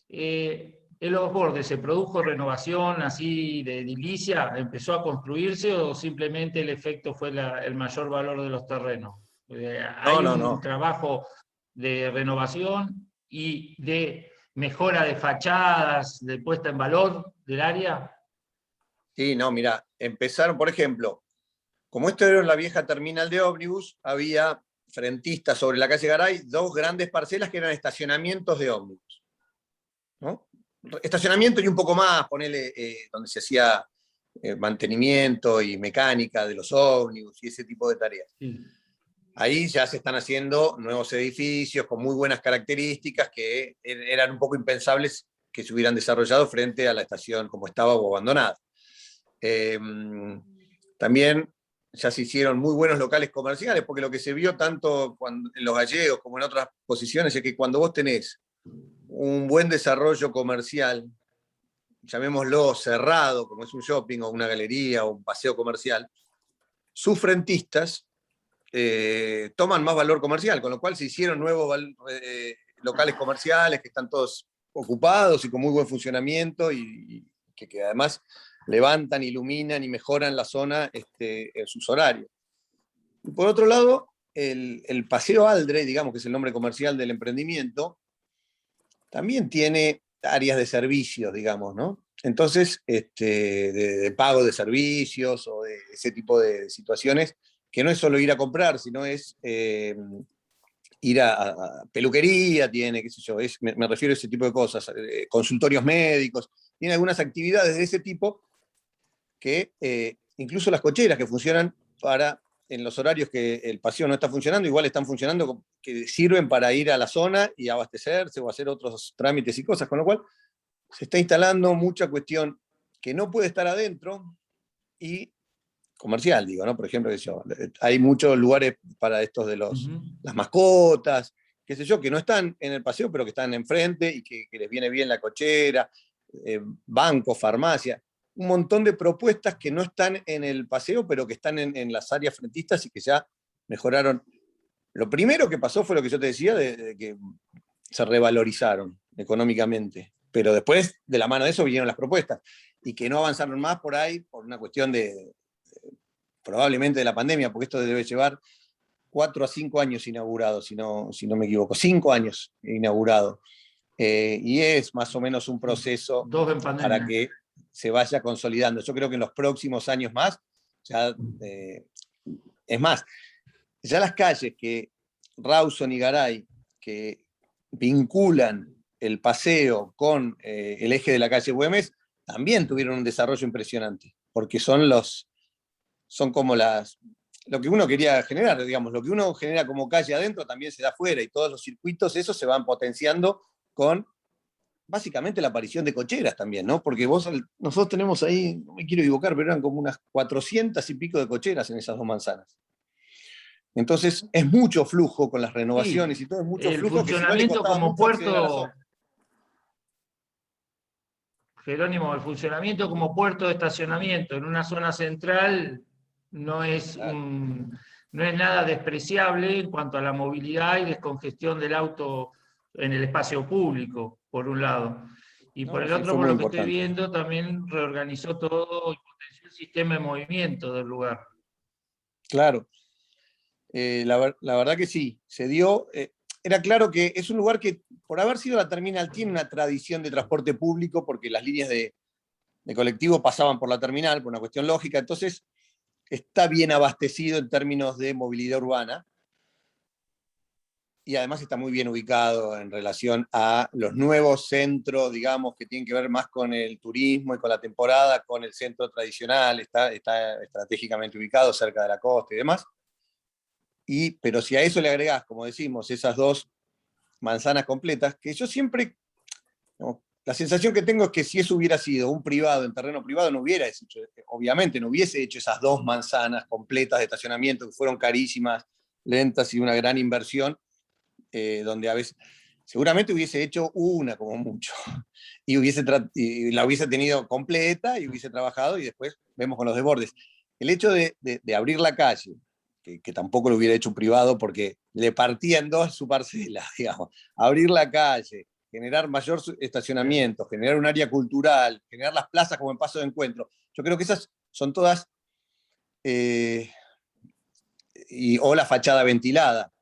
¿en los bordes se produjo renovación así de edilicia? ¿Empezó ¿Construirse o simplemente el efecto fue el mayor valor de los terrenos? ¿Hay un trabajo de renovación y de mejora de fachadas, de puesta en valor del área? Sí, no, mira, empezaron, por ejemplo, como esto era la vieja terminal de ómnibus, había frentistas sobre la calle Garay, dos grandes parcelas que eran estacionamientos de ómnibus, ¿no? Estacionamiento y un poco más, ponele, donde se hacía mantenimiento y mecánica de los ómnibus y ese tipo de tareas. Sí. Ahí ya se están haciendo nuevos edificios con muy buenas características que eran un poco impensables que se hubieran desarrollado frente a la estación como estaba o abandonada. También ya se hicieron muy buenos locales comerciales, porque lo que se vio tanto en los Gallegos como en otras posiciones es que cuando vos tenés un buen desarrollo comercial, llamémoslo cerrado, como es un shopping o una galería o un paseo comercial, sus frentistas toman más valor comercial, con lo cual se hicieron nuevos locales comerciales que están todos ocupados y con muy buen funcionamiento y que además levantan, iluminan y mejoran la zona en sus horarios. Y por otro lado, el Paseo Aldre, digamos que es el nombre comercial del emprendimiento, también tiene áreas de servicios, digamos, ¿no? Entonces, de pago de servicios o de ese tipo de situaciones, que no es solo ir a comprar, sino es ir a peluquería, tiene, qué sé yo, me refiero a ese tipo de cosas, consultorios médicos, tiene algunas actividades de ese tipo que incluso las cocheras que funcionan en los horarios que el paseo no está funcionando, igual están funcionando, que sirven para ir a la zona y abastecerse o hacer otros trámites y cosas, con lo cual se está instalando mucha cuestión que no puede estar adentro y comercial, digo, ¿no? Por ejemplo, hay muchos lugares para estos de las mascotas, qué sé yo, que no están en el paseo, pero que están enfrente y que les viene bien la cochera, bancos, farmacia, un montón de propuestas que no están en el paseo, pero que están en las áreas frentistas y que ya mejoraron. Lo primero que pasó fue lo que yo te decía, de que se revalorizaron económicamente, pero después, de la mano de eso, vinieron las propuestas, y que no avanzaron más por ahí, por una cuestión probablemente de la pandemia, porque esto debe llevar 4 a 5 años inaugurado, si no me equivoco, 5 años inaugurado. Y es más o menos un proceso para que se vaya consolidando. Yo creo que en los próximos años más, es más, ya las calles que Rawson y Garay, que vinculan el paseo con el eje de la calle Güemes, también tuvieron un desarrollo impresionante, porque son como lo que uno quería generar, digamos, lo que uno genera como calle adentro también se da afuera, y todos los circuitos, esos se van potenciando con básicamente la aparición de cocheras también, ¿no? Porque nosotros tenemos ahí, no me quiero equivocar, pero eran como unas 400 y pico de cocheras en esas 2 manzanas. Entonces es mucho flujo con las renovaciones, sí, y todo es mucho flujo que si no le costaba como mucho acceder a la zona. Jerónimo, el funcionamiento como puerto de estacionamiento en una zona central no es, no es nada despreciable en cuanto a la movilidad y descongestión del auto en el espacio público, por un lado. Y por el otro, por lo que estoy viendo, también reorganizó todo y potenció el sistema de movimiento del lugar. Claro. La verdad que sí, se dio. Era claro que es un lugar que, por haber sido la terminal, tiene una tradición de transporte público, porque las líneas de colectivo pasaban por la terminal, por una cuestión lógica, entonces está bien abastecido en términos de movilidad urbana, y además está muy bien ubicado en relación a los nuevos centros, digamos, que tienen que ver más con el turismo y con la temporada, con el centro tradicional, está estratégicamente ubicado cerca de la costa y demás. Pero si a eso le agregás, como decimos, esas 2 manzanas completas, que yo siempre, ¿no?, la sensación que tengo es que si eso hubiera sido un privado, en terreno privado, no hubiera hecho, obviamente no hubiese hecho esas 2 manzanas completas de estacionamiento, que fueron carísimas, lentas y una gran inversión, donde a veces seguramente hubiese hecho una como mucho, y la hubiese tenido completa y hubiese trabajado, y después vemos con los desbordes. El hecho de abrir la calle, que tampoco lo hubiera hecho un privado porque le partía en 2 su parcela, digamos. Abrir la calle, generar mayor estacionamiento, generar un área cultural, generar las plazas como en paso de encuentro. Yo creo que esas son todas, o la fachada ventilada.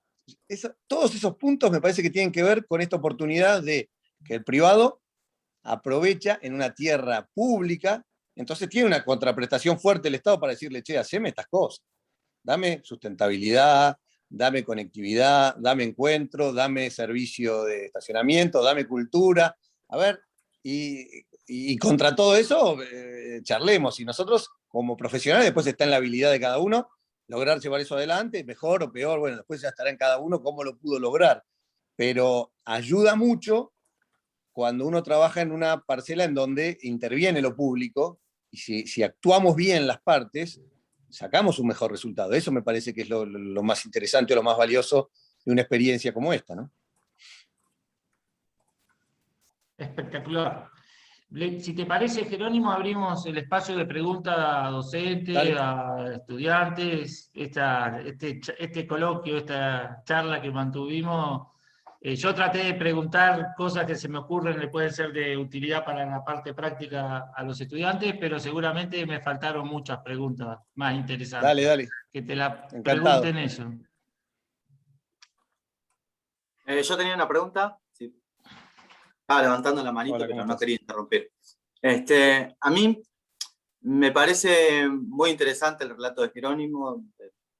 Todos esos puntos me parece que tienen que ver con esta oportunidad de que el privado aprovecha en una tierra pública, entonces tiene una contraprestación fuerte el Estado para decirle, che, haceme estas cosas. Dame sustentabilidad, dame conectividad, dame encuentro, dame servicio de estacionamiento, dame cultura. A ver, y contra todo eso, charlemos. Y nosotros, como profesionales, después está en la habilidad de cada uno lograr llevar eso adelante, mejor o peor, bueno, después ya estará en cada uno cómo lo pudo lograr. Pero ayuda mucho cuando uno trabaja en una parcela en donde interviene lo público, y si actuamos bien las partes, sacamos un mejor resultado. Eso me parece que es lo más interesante o lo más valioso de una experiencia como esta, ¿no? Espectacular. Si te parece, Jerónimo, abrimos el espacio de pregunta a docentes, Dale. a estudiantes, este coloquio, esta charla que mantuvimos. Yo traté de preguntar cosas que se me ocurren que pueden ser de utilidad para la parte práctica a los estudiantes, pero seguramente me faltaron muchas preguntas más interesantes. Dale. Que te la Encantado. pregunten ellos. Yo tenía una pregunta. Sí. Estaba levantando la manito, Hola, pero no estás? quería interrumpir. A mí me parece muy interesante el relato de Jerónimo,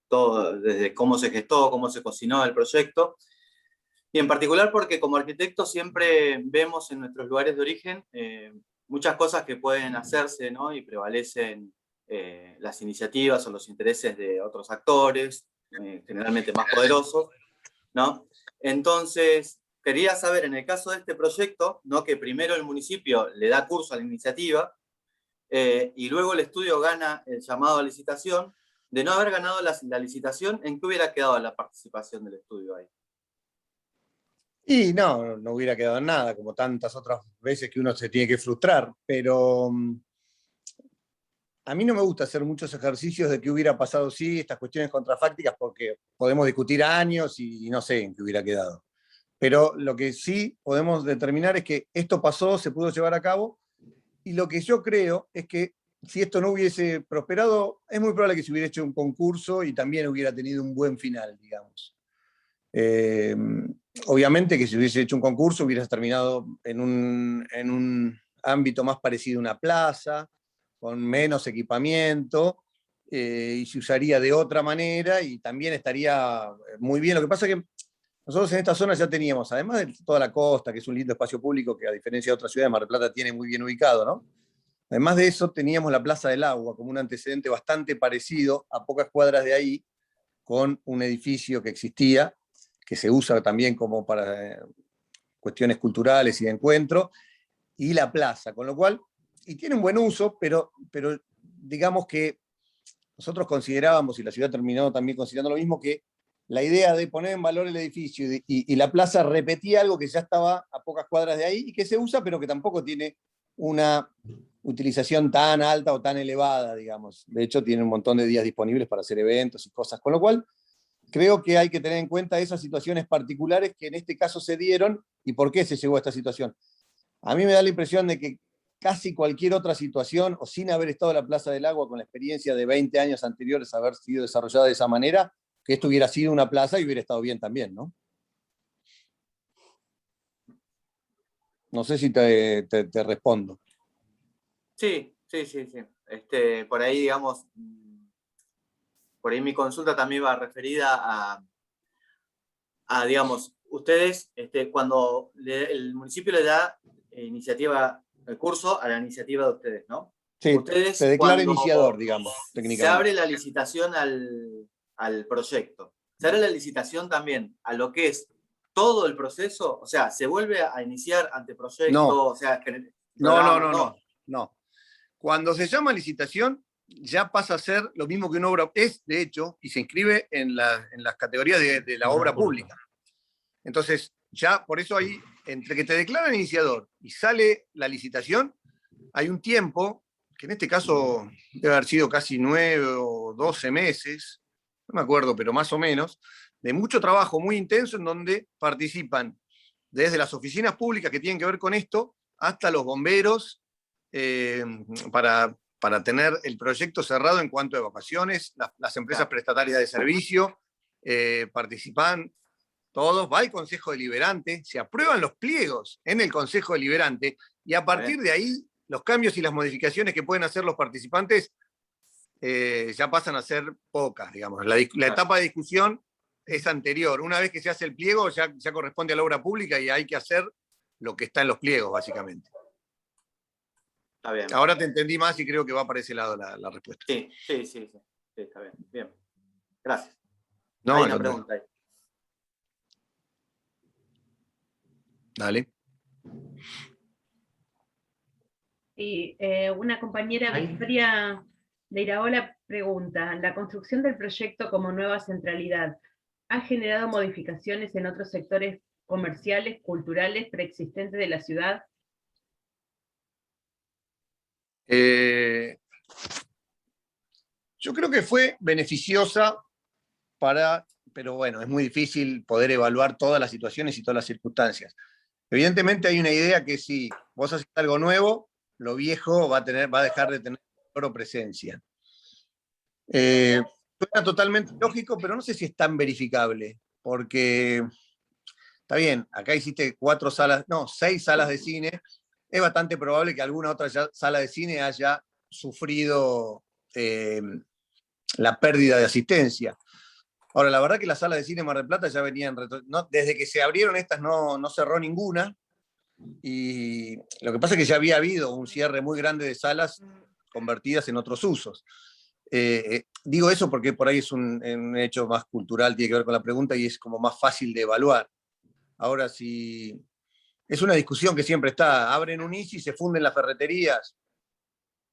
todo, desde cómo se gestó, cómo se cocinó el proyecto, y en particular porque como arquitectos siempre vemos en nuestros lugares de origen muchas cosas que pueden hacerse, ¿no? Y prevalecen las iniciativas o los intereses de otros actores, generalmente más poderosos, ¿no? Entonces, quería saber, en el caso de este proyecto, ¿no? Que primero el municipio le da curso a la iniciativa y luego el estudio gana el llamado a licitación. De no haber ganado la licitación, ¿en qué hubiera quedado la participación del estudio ahí? Y no hubiera quedado en nada, como tantas otras veces que uno se tiene que frustrar, pero a mí no me gusta hacer muchos ejercicios de qué hubiera pasado si estas cuestiones contrafácticas, porque podemos discutir años y no sé en qué hubiera quedado. Pero lo que sí podemos determinar es que esto pasó, se pudo llevar a cabo, y lo que yo creo es que si esto no hubiese prosperado, es muy probable que se hubiera hecho un concurso y también hubiera tenido un buen final, digamos. Obviamente que si hubiese hecho un concurso hubiera terminado en un ámbito más parecido a una plaza, con menos equipamiento, y se usaría de otra manera y también estaría muy bien. Lo que pasa es que nosotros en esta zona ya teníamos, además de toda la costa, que es un lindo espacio público que a diferencia de otras ciudades, Mar del Plata tiene muy bien ubicado, ¿no? Además de eso, teníamos la Plaza del Agua como un antecedente bastante parecido a pocas cuadras de ahí, con un edificio que existía, que se usa también como para cuestiones culturales y de encuentro, y la plaza, con lo cual, y tiene un buen uso, pero digamos que nosotros considerábamos, y la ciudad terminó también considerando lo mismo, que la idea de poner en valor el edificio y la plaza repetía algo que ya estaba a pocas cuadras de ahí y que se usa, pero que tampoco tiene una utilización tan alta o tan elevada, digamos. De hecho, tiene un montón de días disponibles para hacer eventos y cosas, con lo cual creo que hay que tener en cuenta esas situaciones particulares que en este caso se dieron y por qué se llegó a esta situación. A mí me da la impresión de que casi cualquier otra situación, o sin haber estado en la Plaza del Agua con la experiencia de 20 años anteriores a haber sido desarrollada de esa manera, que esto hubiera sido una plaza y hubiera estado bien también, ¿no? No sé si te respondo. Sí. Por ahí, digamos, por ahí mi consulta también va referida digamos, ustedes, cuando el municipio le da el curso a la iniciativa de ustedes, ¿no? Sí, Ustedes, se declara cuando iniciador, digamos, se técnicamente. abre la licitación al proyecto, ¿se abre la licitación también a lo que es todo el proceso? O sea, ¿se vuelve a iniciar anteproyecto? No. O sea, No. Cuando se llama licitación, ya pasa a ser lo mismo que una obra, es de hecho, y se inscribe en las categorías de la obra pública. Entonces, ya por eso ahí, entre que te declaran iniciador y sale la licitación, hay un tiempo, que en este caso debe haber sido casi 9 o 12 meses, no me acuerdo, pero más o menos, de mucho trabajo muy intenso en donde participan desde las oficinas públicas que tienen que ver con esto, hasta los bomberos, para tener el proyecto cerrado en cuanto a evacuaciones, las empresas prestatarias de servicio participan todos, va al Consejo Deliberante, se aprueban los pliegos en el Consejo Deliberante y a partir de ahí los cambios y las modificaciones que pueden hacer los participantes ya pasan a ser pocas, digamos. La etapa de discusión es anterior. Una vez que se hace el pliego ya corresponde a la obra pública y hay que hacer lo que está en los pliegos, básicamente. Está bien. Ahora te entendí más y creo que va para ese lado la respuesta. Sí, está bien. Bien. Gracias. No, hay una pregunta ahí. Dale. Y una compañera, Victoria de Iraola, pregunta: ¿la construcción del proyecto como nueva centralidad ha generado modificaciones en otros sectores comerciales, culturales, preexistentes de la ciudad? Yo creo que fue beneficiosa pero bueno, es muy difícil poder evaluar todas las situaciones y todas las circunstancias. Evidentemente hay una idea que si vos haces algo nuevo, lo viejo va a dejar de tener valor o presencia. Suena totalmente lógico, pero no sé si es tan verificable, porque está bien, acá hiciste 6 salas de cine, es bastante probable que alguna otra sala de cine haya sufrido la pérdida de asistencia. Ahora, la verdad que las salas de cine Mar del Plata ya venían, desde que se abrieron estas no cerró ninguna, y lo que pasa es que ya había habido un cierre muy grande de salas convertidas en otros usos. Digo eso porque por ahí es un hecho más cultural, tiene que ver con la pregunta y es como más fácil de evaluar. Ahora, si es una discusión que siempre está, abren un ICI y se funden las ferreterías.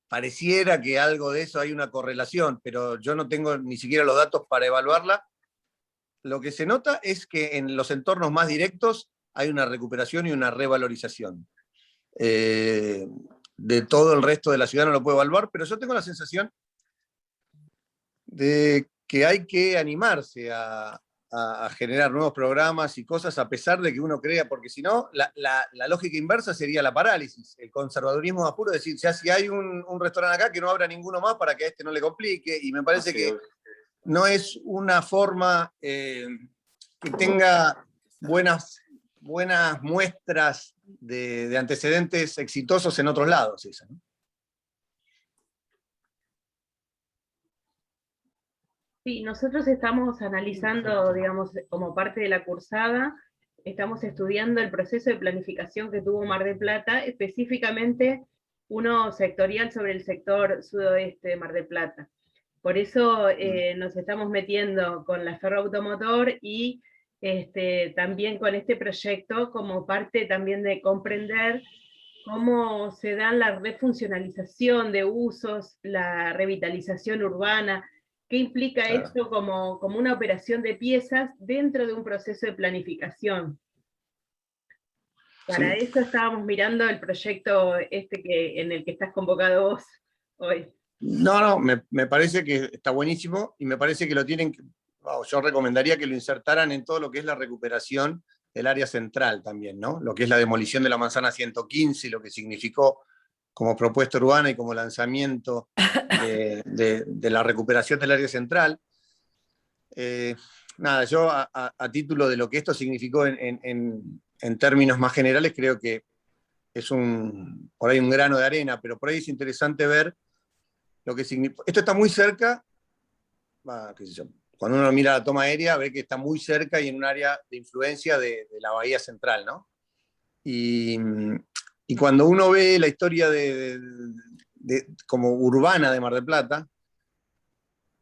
Pareciera que algo de eso hay una correlación, pero yo no tengo ni siquiera los datos para evaluarla. Lo que se nota es que en los entornos más directos hay una recuperación y una revalorización. De todo el resto de la ciudad no lo puedo evaluar, pero yo tengo la sensación de que hay que animarse a generar nuevos programas y cosas a pesar de que uno crea, porque si no, la lógica inversa sería la parálisis, el conservadurismo más puro, decir, ya si hay un restaurante acá, que no abra ninguno más para que a este no le complique, y me parece que no es una forma que tenga buenas muestras de antecedentes exitosos en otros lados, esa, ¿no? Sí, nosotros estamos analizando, digamos, como parte de la cursada, estamos estudiando el proceso de planificación que tuvo Mar del Plata, específicamente uno sectorial sobre el sector sudoeste de Mar del Plata. Por eso nos estamos metiendo con la Ferroautomotor y también con este proyecto como parte también de comprender cómo se da la refuncionalización de usos, la revitalización urbana. ¿Qué implica esto como una operación de piezas dentro de un proceso de planificación? Para eso estábamos mirando el proyecto en el que estás convocado vos hoy. No, me parece que está buenísimo y me parece que yo recomendaría que lo insertaran en todo lo que es la recuperación del área central también, ¿no? Lo que es la demolición de la manzana 115, lo que significó como propuesta urbana y como lanzamiento de la recuperación del área central. Yo a título de lo que esto significó en términos más generales, creo que es por ahí un grano de arena, pero por ahí es interesante ver lo que significa. Esto está muy cerca, qué sé yo, cuando uno mira la toma aérea, ve que está muy cerca y en un área de influencia de la Bahía Central, ¿no? Y cuando uno ve la historia como urbana de Mar del Plata,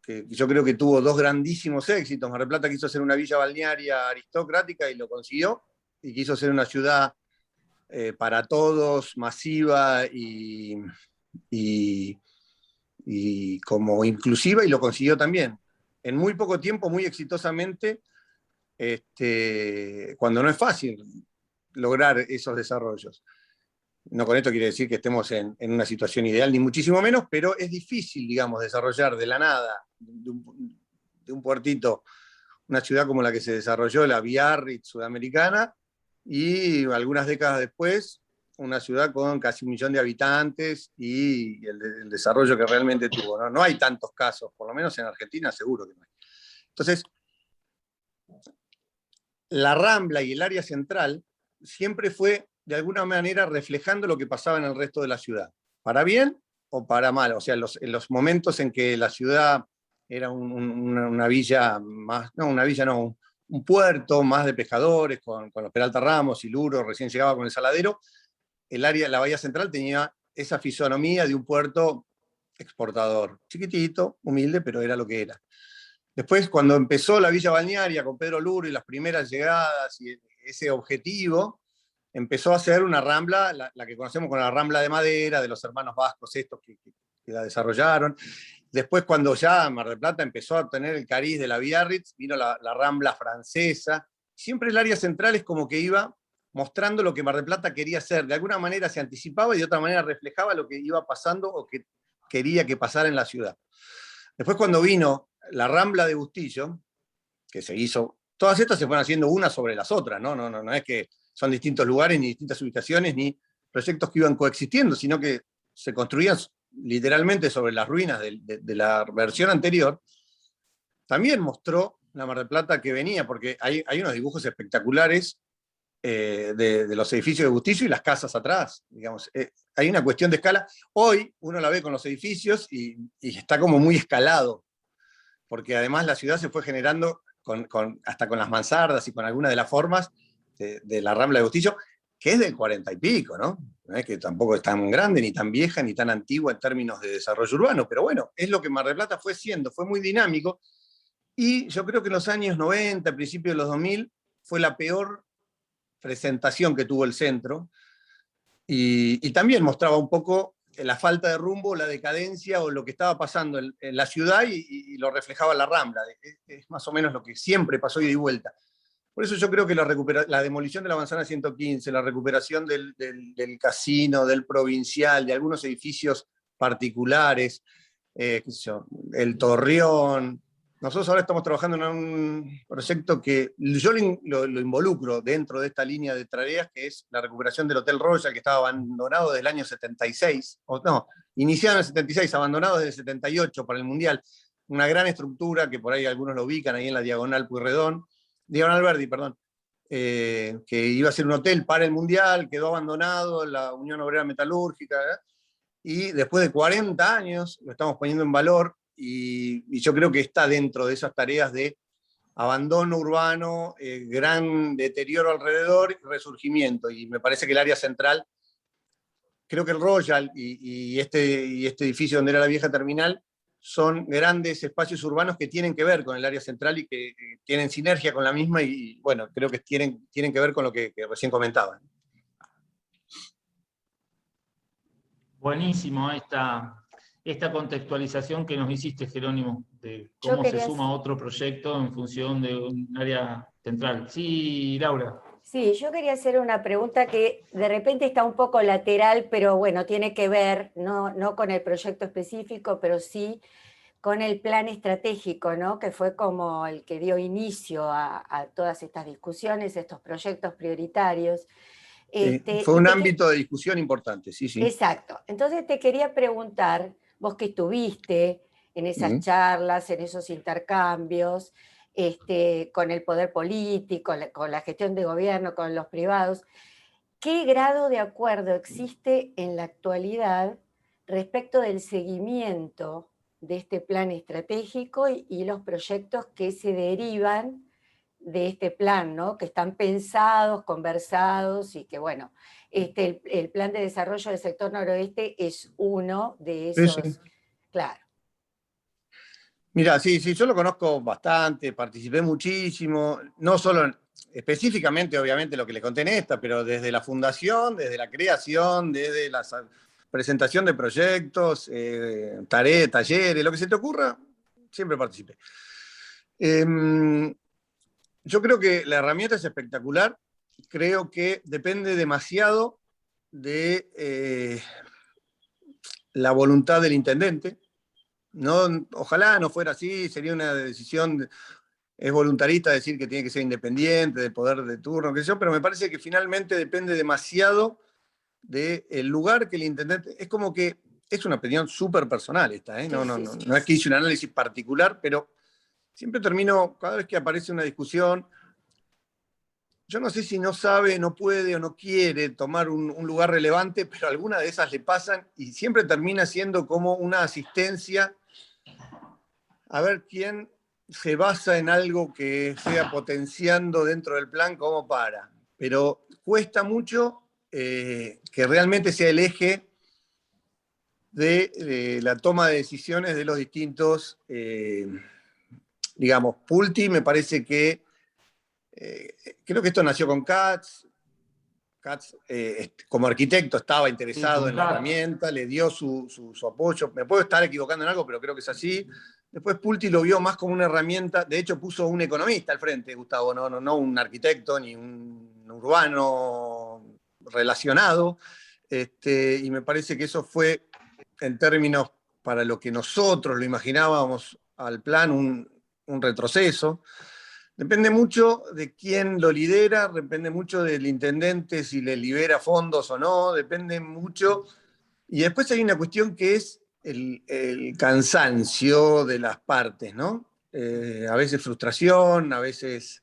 que yo creo que tuvo 2 grandísimos éxitos. Mar del Plata quiso ser una villa balnearia aristocrática y lo consiguió, y quiso ser una ciudad para todos, masiva y como inclusiva, y lo consiguió también. En muy poco tiempo, muy exitosamente, cuando no es fácil lograr esos desarrollos. No con esto quiere decir que estemos en una situación ideal, ni muchísimo menos, pero es difícil, digamos, desarrollar de la nada, de un puertito, una ciudad como la que se desarrolló, la Biarritz sudamericana, y algunas décadas después, una ciudad con casi 1 millón de habitantes y el desarrollo que realmente tuvo, ¿no? No hay tantos casos, por lo menos en Argentina seguro que no hay. Entonces, la Rambla y el área central siempre fue, de alguna manera, reflejando lo que pasaba en el resto de la ciudad, para bien o para mal. O sea, en los momentos en que la ciudad era una villa más, no, una villa no, un puerto más de pescadores, con los Peralta Ramos y Luro, recién llegaba con el Saladero, la Bahía Central tenía esa fisonomía de un puerto exportador, chiquitito, humilde, pero era lo que era. Después, cuando empezó la Villa Balnearia con Pedro Luro y las primeras llegadas y ese objetivo, empezó a ser una rambla, la que conocemos como la Rambla de Madera, de los hermanos vascos estos que la desarrollaron. Después, cuando ya Mar del Plata empezó a tener el cariz de la Biarritz, vino la Rambla francesa. Siempre el área central es como que iba mostrando lo que Mar del Plata quería hacer. De alguna manera se anticipaba y de otra manera reflejaba lo que iba pasando o que quería que pasara en la ciudad. Después cuando vino la Rambla de Bustillo, que se hizo, todas estas se fueron haciendo una sobre las otras, no es que son distintos lugares, ni distintas ubicaciones, ni proyectos que iban coexistiendo, sino que se construían literalmente sobre las ruinas de la versión anterior. También mostró la Mar del Plata que venía, porque hay unos dibujos espectaculares de los edificios de Bustillo y las casas atrás. Digamos, hay una cuestión de escala. Hoy uno la ve con los edificios y está como muy escalado, porque además la ciudad se fue generando hasta con las mansardas y con algunas de las formas de la Rambla de Bustillo, que es del 40 y pico, ¿no? No es que tampoco es tan grande, ni tan vieja, ni tan antigua en términos de desarrollo urbano, pero bueno, es lo que Mar del Plata fue siendo, fue muy dinámico, y yo creo que en los años 90, principios de los 2000, fue la peor presentación que tuvo el centro, y también mostraba un poco la falta de rumbo, la decadencia o lo que estaba pasando en la ciudad y lo reflejaba la Rambla. Es más o menos lo que siempre pasó ida y vuelta. Por eso yo creo que la demolición de la Manzana 115, la recuperación del casino, del Provincial, de algunos edificios particulares, qué sé yo, el Torreón. Nosotros ahora estamos trabajando en un proyecto que yo lo involucro dentro de esta línea de tareas, que es la recuperación del Hotel Royal, que estaba abandonado desde el año 76, iniciado en el 76, abandonado desde el 78 para el Mundial. Una gran estructura que por ahí algunos lo ubican, ahí en la Diagonal Diagonal Verdi, perdón, que iba a ser un hotel para el Mundial, quedó abandonado, la Unión Obrera Metalúrgica, y después de 40 años lo estamos poniendo en valor, y yo creo que está dentro de esas tareas de abandono urbano, gran deterioro alrededor, resurgimiento, y me parece que el área central, creo que el Royal y este edificio donde era la vieja terminal, son grandes espacios urbanos que tienen que ver con el área central y que tienen sinergia con la misma, y bueno, creo que tienen que ver con lo que recién comentaban. Buenísimo esta contextualización que nos hiciste, Jerónimo, de cómo se suma otro proyecto en función de un área central. Sí, Laura. Sí, yo quería hacer una pregunta que de repente está un poco lateral, pero bueno, tiene que ver, no con el proyecto específico, pero sí con el plan estratégico, ¿no? Que fue como el que dio inicio a todas estas discusiones, estos proyectos prioritarios. Fue un ámbito de discusión importante, sí. Exacto. Entonces te quería preguntar, vos que estuviste en esas charlas, en esos intercambios, con el poder político, con la gestión de gobierno, con los privados, ¿qué grado de acuerdo existe en la actualidad respecto del seguimiento de este plan estratégico y los proyectos que se derivan de este plan, ¿no? Que están pensados, conversados, y que bueno, el plan de desarrollo del sector noroeste es uno de esos, sí. Claro. Mira, sí, yo lo conozco bastante, participé muchísimo, no solo específicamente, obviamente, lo que les conté en esta, pero desde la fundación, desde la creación, desde la presentación de proyectos, tareas, talleres, lo que se te ocurra, siempre participé. Yo creo que la herramienta es espectacular, creo que depende demasiado de la voluntad del intendente. Ojalá no fuera así, sería una decisión, es voluntarista decir que tiene que ser independiente, del poder de turno, qué sé yo, pero me parece que finalmente depende demasiado del lugar que el intendente, es como que, es una opinión súper personal esta, no es que hice un análisis particular, pero siempre termino, cada vez que aparece una discusión, yo no sé si no sabe, no puede o no quiere tomar un lugar relevante, pero algunas de esas le pasan y siempre termina siendo como una asistencia a ver quién se basa en algo que sea potenciando dentro del plan como para. Pero cuesta mucho que realmente sea el eje de la toma de decisiones de los distintos, digamos, Pulti me parece que, creo que esto nació con Katz. Katz, como arquitecto, estaba interesado en la herramienta, le dio su apoyo. Me puedo estar equivocando en algo, pero creo que es así. Después Pulti lo vio más como una herramienta, de hecho puso un economista al frente, Gustavo, no un arquitecto ni un urbano relacionado, y me parece que eso fue, en términos para lo que nosotros lo imaginábamos al plan, un retroceso. Depende mucho de quién lo lidera, depende mucho del intendente si le libera fondos o no, depende mucho. Y después hay una cuestión que es el cansancio de las partes, ¿no? A veces frustración, a veces...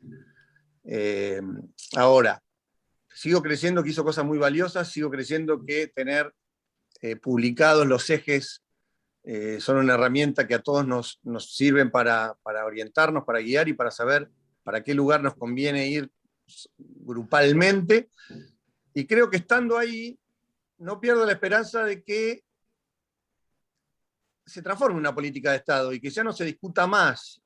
ahora, sigo creyendo que hizo cosas muy valiosas, sigo creyendo que tener publicados los ejes son una herramienta que a todos nos sirven para orientarnos, para guiar y para saber para qué lugar nos conviene ir grupalmente. Y creo que estando ahí, no pierdo la esperanza de que se transforme en una política de Estado y que ya no se discuta más.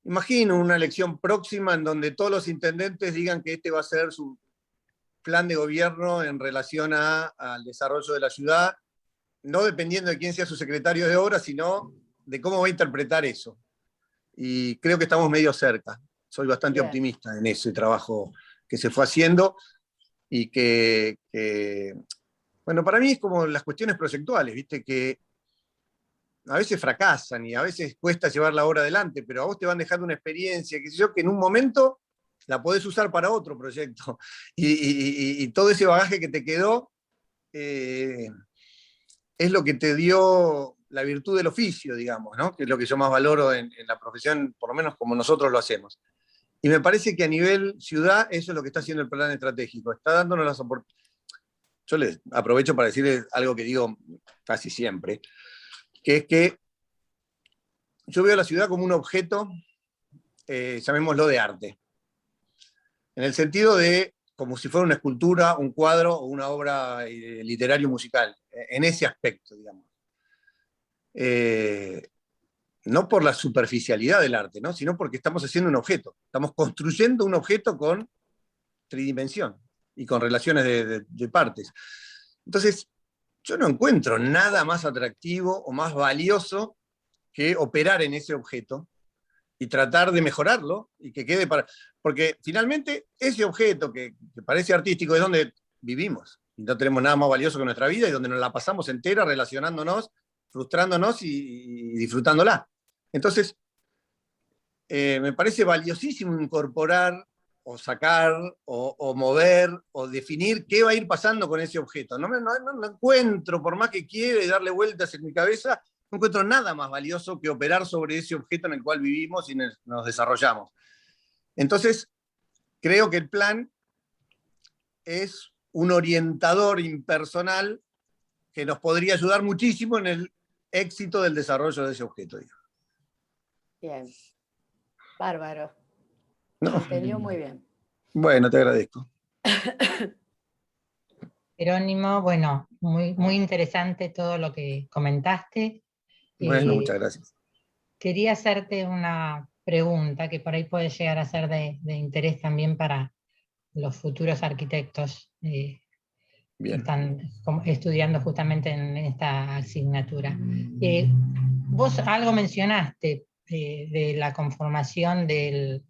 Imagino una elección próxima en donde todos los intendentes digan que este va a ser su plan de gobierno en relación al desarrollo de la ciudad, no dependiendo de quién sea su secretario de obra, sino de cómo va a interpretar eso. Y creo que estamos medio cerca. Soy bastante optimista en ese trabajo que se fue haciendo y que, bueno, para mí es como las cuestiones proyectuales, ¿viste? Que a veces fracasan y a veces cuesta llevar la obra adelante, pero a vos te van dejando una experiencia, qué sé yo, que en un momento la podés usar para otro proyecto. Y todo ese bagaje que te quedó es lo que te dio la virtud del oficio, digamos, ¿no? Que es lo que yo más valoro en la profesión, por lo menos como nosotros lo hacemos. Y me parece que a nivel ciudad eso es lo que está haciendo el plan estratégico, está dándonos las oportunidades. Yo les aprovecho para decirles algo que digo casi siempre, que es que yo veo a la ciudad como un objeto, llamémoslo de arte, en el sentido de como si fuera una escultura, un cuadro o una obra literario-musical, en ese aspecto, digamos. No por la superficialidad del arte, ¿no? Sino porque estamos haciendo un objeto, estamos construyendo un objeto con tridimensión y con relaciones de partes. Entonces, yo no encuentro nada más atractivo o más valioso que operar en ese objeto y tratar de mejorarlo y que quede para... Porque finalmente ese objeto que parece artístico es donde vivimos y no tenemos nada más valioso que nuestra vida y donde nos la pasamos entera relacionándonos, frustrándonos y disfrutándola. Entonces, me parece valiosísimo incorporar o sacar o mover o definir qué va a ir pasando con ese objeto. No lo encuentro, por más que quiera darle vueltas en mi cabeza, no encuentro nada más valioso que operar sobre ese objeto en el cual vivimos y nos desarrollamos. Entonces, creo que el plan es un orientador impersonal que nos podría ayudar muchísimo en el éxito del desarrollo de ese objeto. Bien, bárbaro. No. Entendió muy bien. Bueno, te agradezco. Jerónimo, bueno, muy interesante todo lo que comentaste. Bueno, muchas gracias. Quería hacerte una pregunta que por ahí puede llegar a ser de interés también para los futuros arquitectos que están estudiando justamente en esta asignatura. Vos algo mencionaste de la conformación del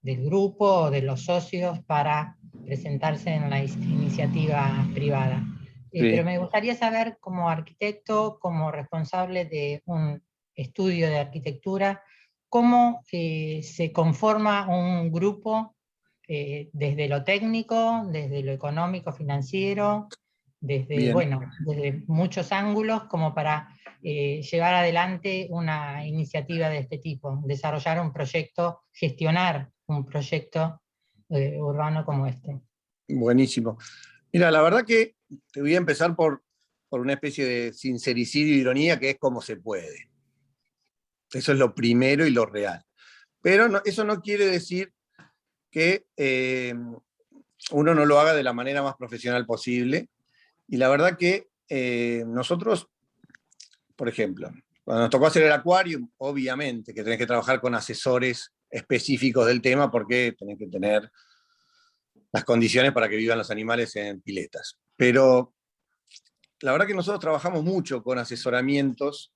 grupo o de los socios para presentarse en la iniciativa privada. Pero me gustaría saber, como arquitecto, como responsable de un estudio de arquitectura, cómo se conforma un grupo desde lo técnico, desde lo económico, financiero, desde muchos ángulos, como para llevar adelante una iniciativa de este tipo, desarrollar un proyecto, gestionar un proyecto urbano como este. Buenísimo. Mira, la verdad que te voy a empezar por una especie de sincericidio e ironía, que es como se puede. Eso es lo primero y lo real. Pero eso no quiere decir que uno no lo haga de la manera más profesional posible. Y la verdad que nosotros, por ejemplo, cuando nos tocó hacer el acuario, obviamente que tenés que trabajar con asesores específicos del tema porque tenés que tener las condiciones para que vivan los animales en piletas. Pero la verdad que nosotros trabajamos mucho con asesoramientos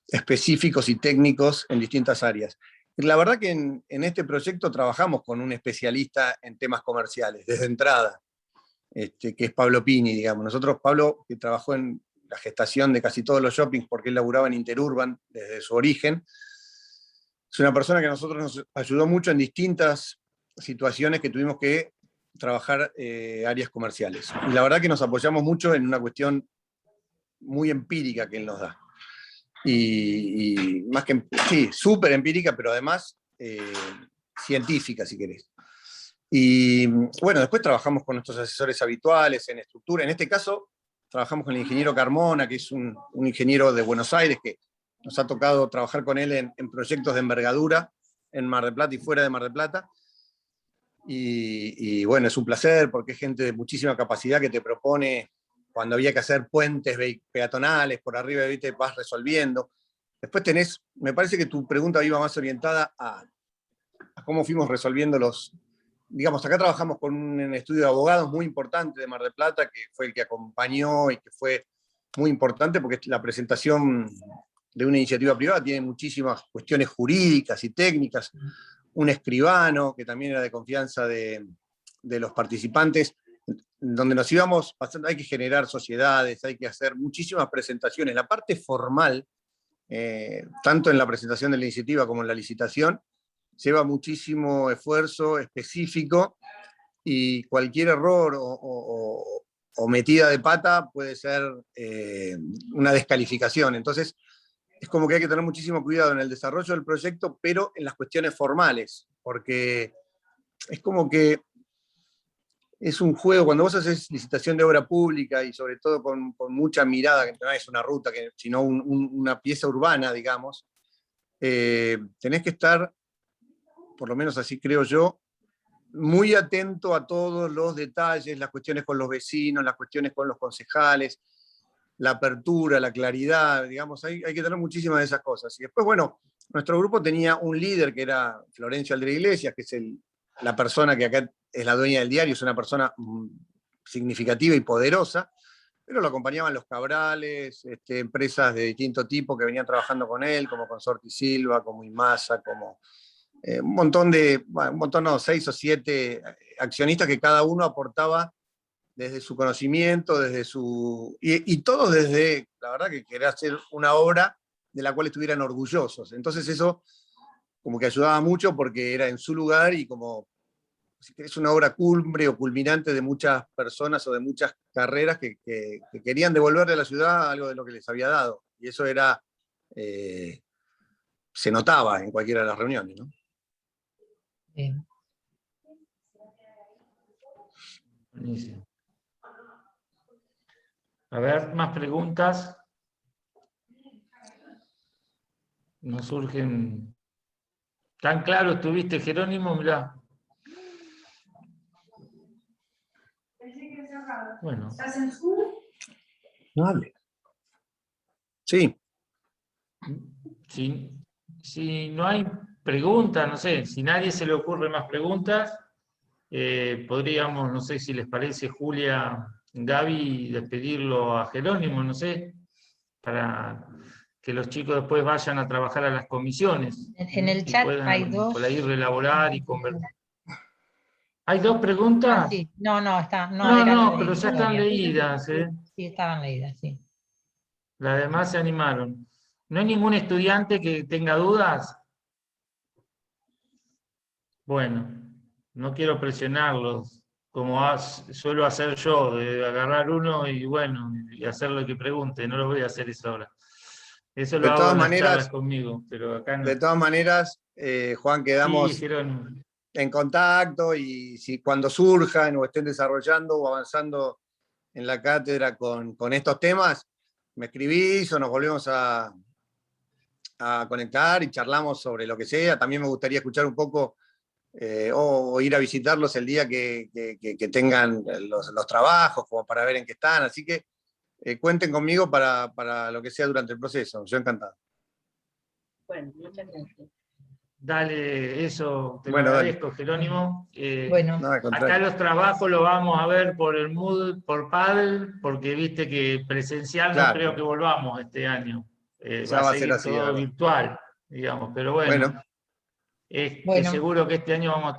específicos y técnicos en distintas áreas. La verdad que en este proyecto trabajamos con un especialista en temas comerciales, desde entrada, que es Pablo Pini, digamos. Nosotros, Pablo, que trabajó en la gestación de casi todos los shoppings, porque él laburaba en Interurban desde su origen, es una persona que a nosotros nos ayudó mucho en distintas situaciones que tuvimos que trabajar áreas comerciales. Y la verdad que nos apoyamos mucho en una cuestión muy empírica que él nos da. Y más que, sí, súper empírica, pero además científica, si querés. Y bueno, después trabajamos con nuestros asesores habituales en estructura. En este caso, trabajamos con el ingeniero Carmona, que es un ingeniero de Buenos Aires, que nos ha tocado trabajar con él en proyectos de envergadura en Mar del Plata y fuera de Mar del Plata. Y bueno, es un placer porque es gente de muchísima capacidad que te propone, cuando había que hacer puentes peatonales por arriba, ¿viste? Vas resolviendo. Después tenés, me parece que tu pregunta iba más orientada a cómo fuimos resolviendo los... Digamos, acá trabajamos con un estudio de abogados muy importante de Mar del Plata, que fue el que acompañó y que fue muy importante porque la presentación de una iniciativa privada tiene muchísimas cuestiones jurídicas y técnicas. Un escribano, que también era de confianza de los participantes, donde nos íbamos pasando, hay que generar sociedades, hay que hacer muchísimas presentaciones. La parte formal, tanto en la presentación de la iniciativa como en la licitación, lleva muchísimo esfuerzo específico y cualquier error o metida de pata puede ser una descalificación. Entonces, es como que hay que tener muchísimo cuidado en el desarrollo del proyecto, pero en las cuestiones formales, porque es como que es un juego, cuando vos haces licitación de obra pública y sobre todo con mucha mirada, que no es una ruta, sino una pieza urbana, digamos, tenés que estar, por lo menos así creo yo, muy atento a todos los detalles, las cuestiones con los vecinos, las cuestiones con los concejales, la apertura, la claridad, digamos, hay que tener muchísimas de esas cosas. Y después, bueno, nuestro grupo tenía un líder que era Florencio Aldre Iglesias, que es la persona que acá es la dueña del diario, es una persona significativa y poderosa, pero lo acompañaban los Cabrales, empresas de distinto tipo que venían trabajando con él, como Consorti Silva, como Imasa, como un montón, 6 o 7 accionistas que cada uno aportaba desde su conocimiento, desde su... Y todos desde, la verdad, que quería hacer una obra de la cual estuvieran orgullosos. Entonces eso como que ayudaba mucho porque era en su lugar y como es una obra cumbre o culminante de muchas personas o de muchas carreras que querían devolverle a la ciudad algo de lo que les había dado. Y eso era... se notaba en cualquiera de las reuniones, ¿no? Bien. Buenísimo. A ver, más preguntas. Nos surgen. ¿Tan claro estuviste, Jerónimo? Mirá. Bueno. ¿Estás en Zoom? No hable. Sí. Si no hay preguntas, no sé, si nadie se le ocurre más preguntas, podríamos, no sé si les parece, Julia, Gaby, despedirlo a Jerónimo, no sé, para que los chicos después vayan a trabajar a las comisiones. En el chat hay dos. Por ahí relaborar y conversar. ¿Hay dos preguntas? Ah, sí. No, está. No, pero ya están leídas. Sí, estaban leídas, sí. Las demás se animaron. ¿No hay ningún estudiante que tenga dudas? Bueno, no quiero presionarlos, como suelo hacer yo, de agarrar uno y bueno, y hacer lo que pregunte. No lo voy a hacer eso ahora. Eso lo hago en las charlas conmigo, pero acá no. De todas maneras, Juan, quedamos sí, en contacto y si cuando surjan o estén desarrollando o avanzando en la cátedra con estos temas, me escribís o nos volvemos a conectar y charlamos sobre lo que sea. También me gustaría escuchar un poco o ir a visitarlos el día que tengan los trabajos, como para ver en qué están. Así que cuenten conmigo para lo que sea durante el proceso. Yo encantado. Bueno, muchas gracias. Dale, eso te lo agradezco, dale. Jerónimo. Bueno, acá los trabajos los vamos a ver por el Moodle, por Paddle, porque viste que presencial no creo que volvamos este año. Va a seguir todo virtual, digamos, pero bueno. Bueno. Seguro que este año vamos a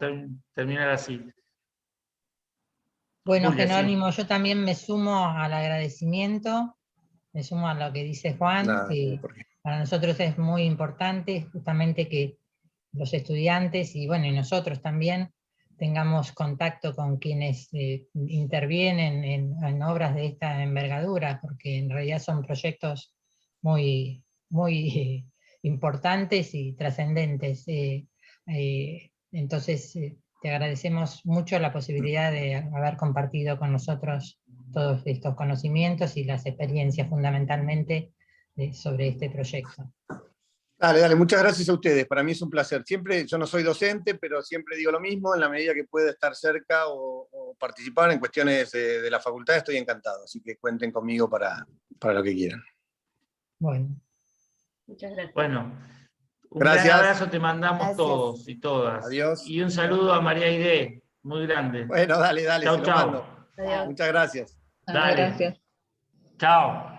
terminar así. Bueno, Julia, Jerónimo, yo también me sumo al agradecimiento, me sumo a lo que dice Juan, que para nosotros es muy importante justamente que los estudiantes y bueno, y nosotros también tengamos contacto con quienes intervienen en obras de esta envergadura, porque en realidad son proyectos muy, muy importantes y trascendentes. Entonces, te agradecemos mucho la posibilidad de haber compartido con nosotros todos estos conocimientos y las experiencias fundamentalmente sobre este proyecto. Dale, muchas gracias a ustedes. Para mí es un placer. Siempre, yo no soy docente, pero siempre digo lo mismo, en la medida que pueda estar cerca o participar en cuestiones de la facultad, estoy encantado. Así que cuenten conmigo para lo que quieran. Bueno. Muchas gracias. Bueno, un gracias. gran abrazo te mandamos Gracias. todos y todas. Adiós. Y un saludo a María Aide, muy grande. Bueno, dale, Chau, se lo chau. mando. Adiós. Muchas gracias. Dale. Gracias. Chao.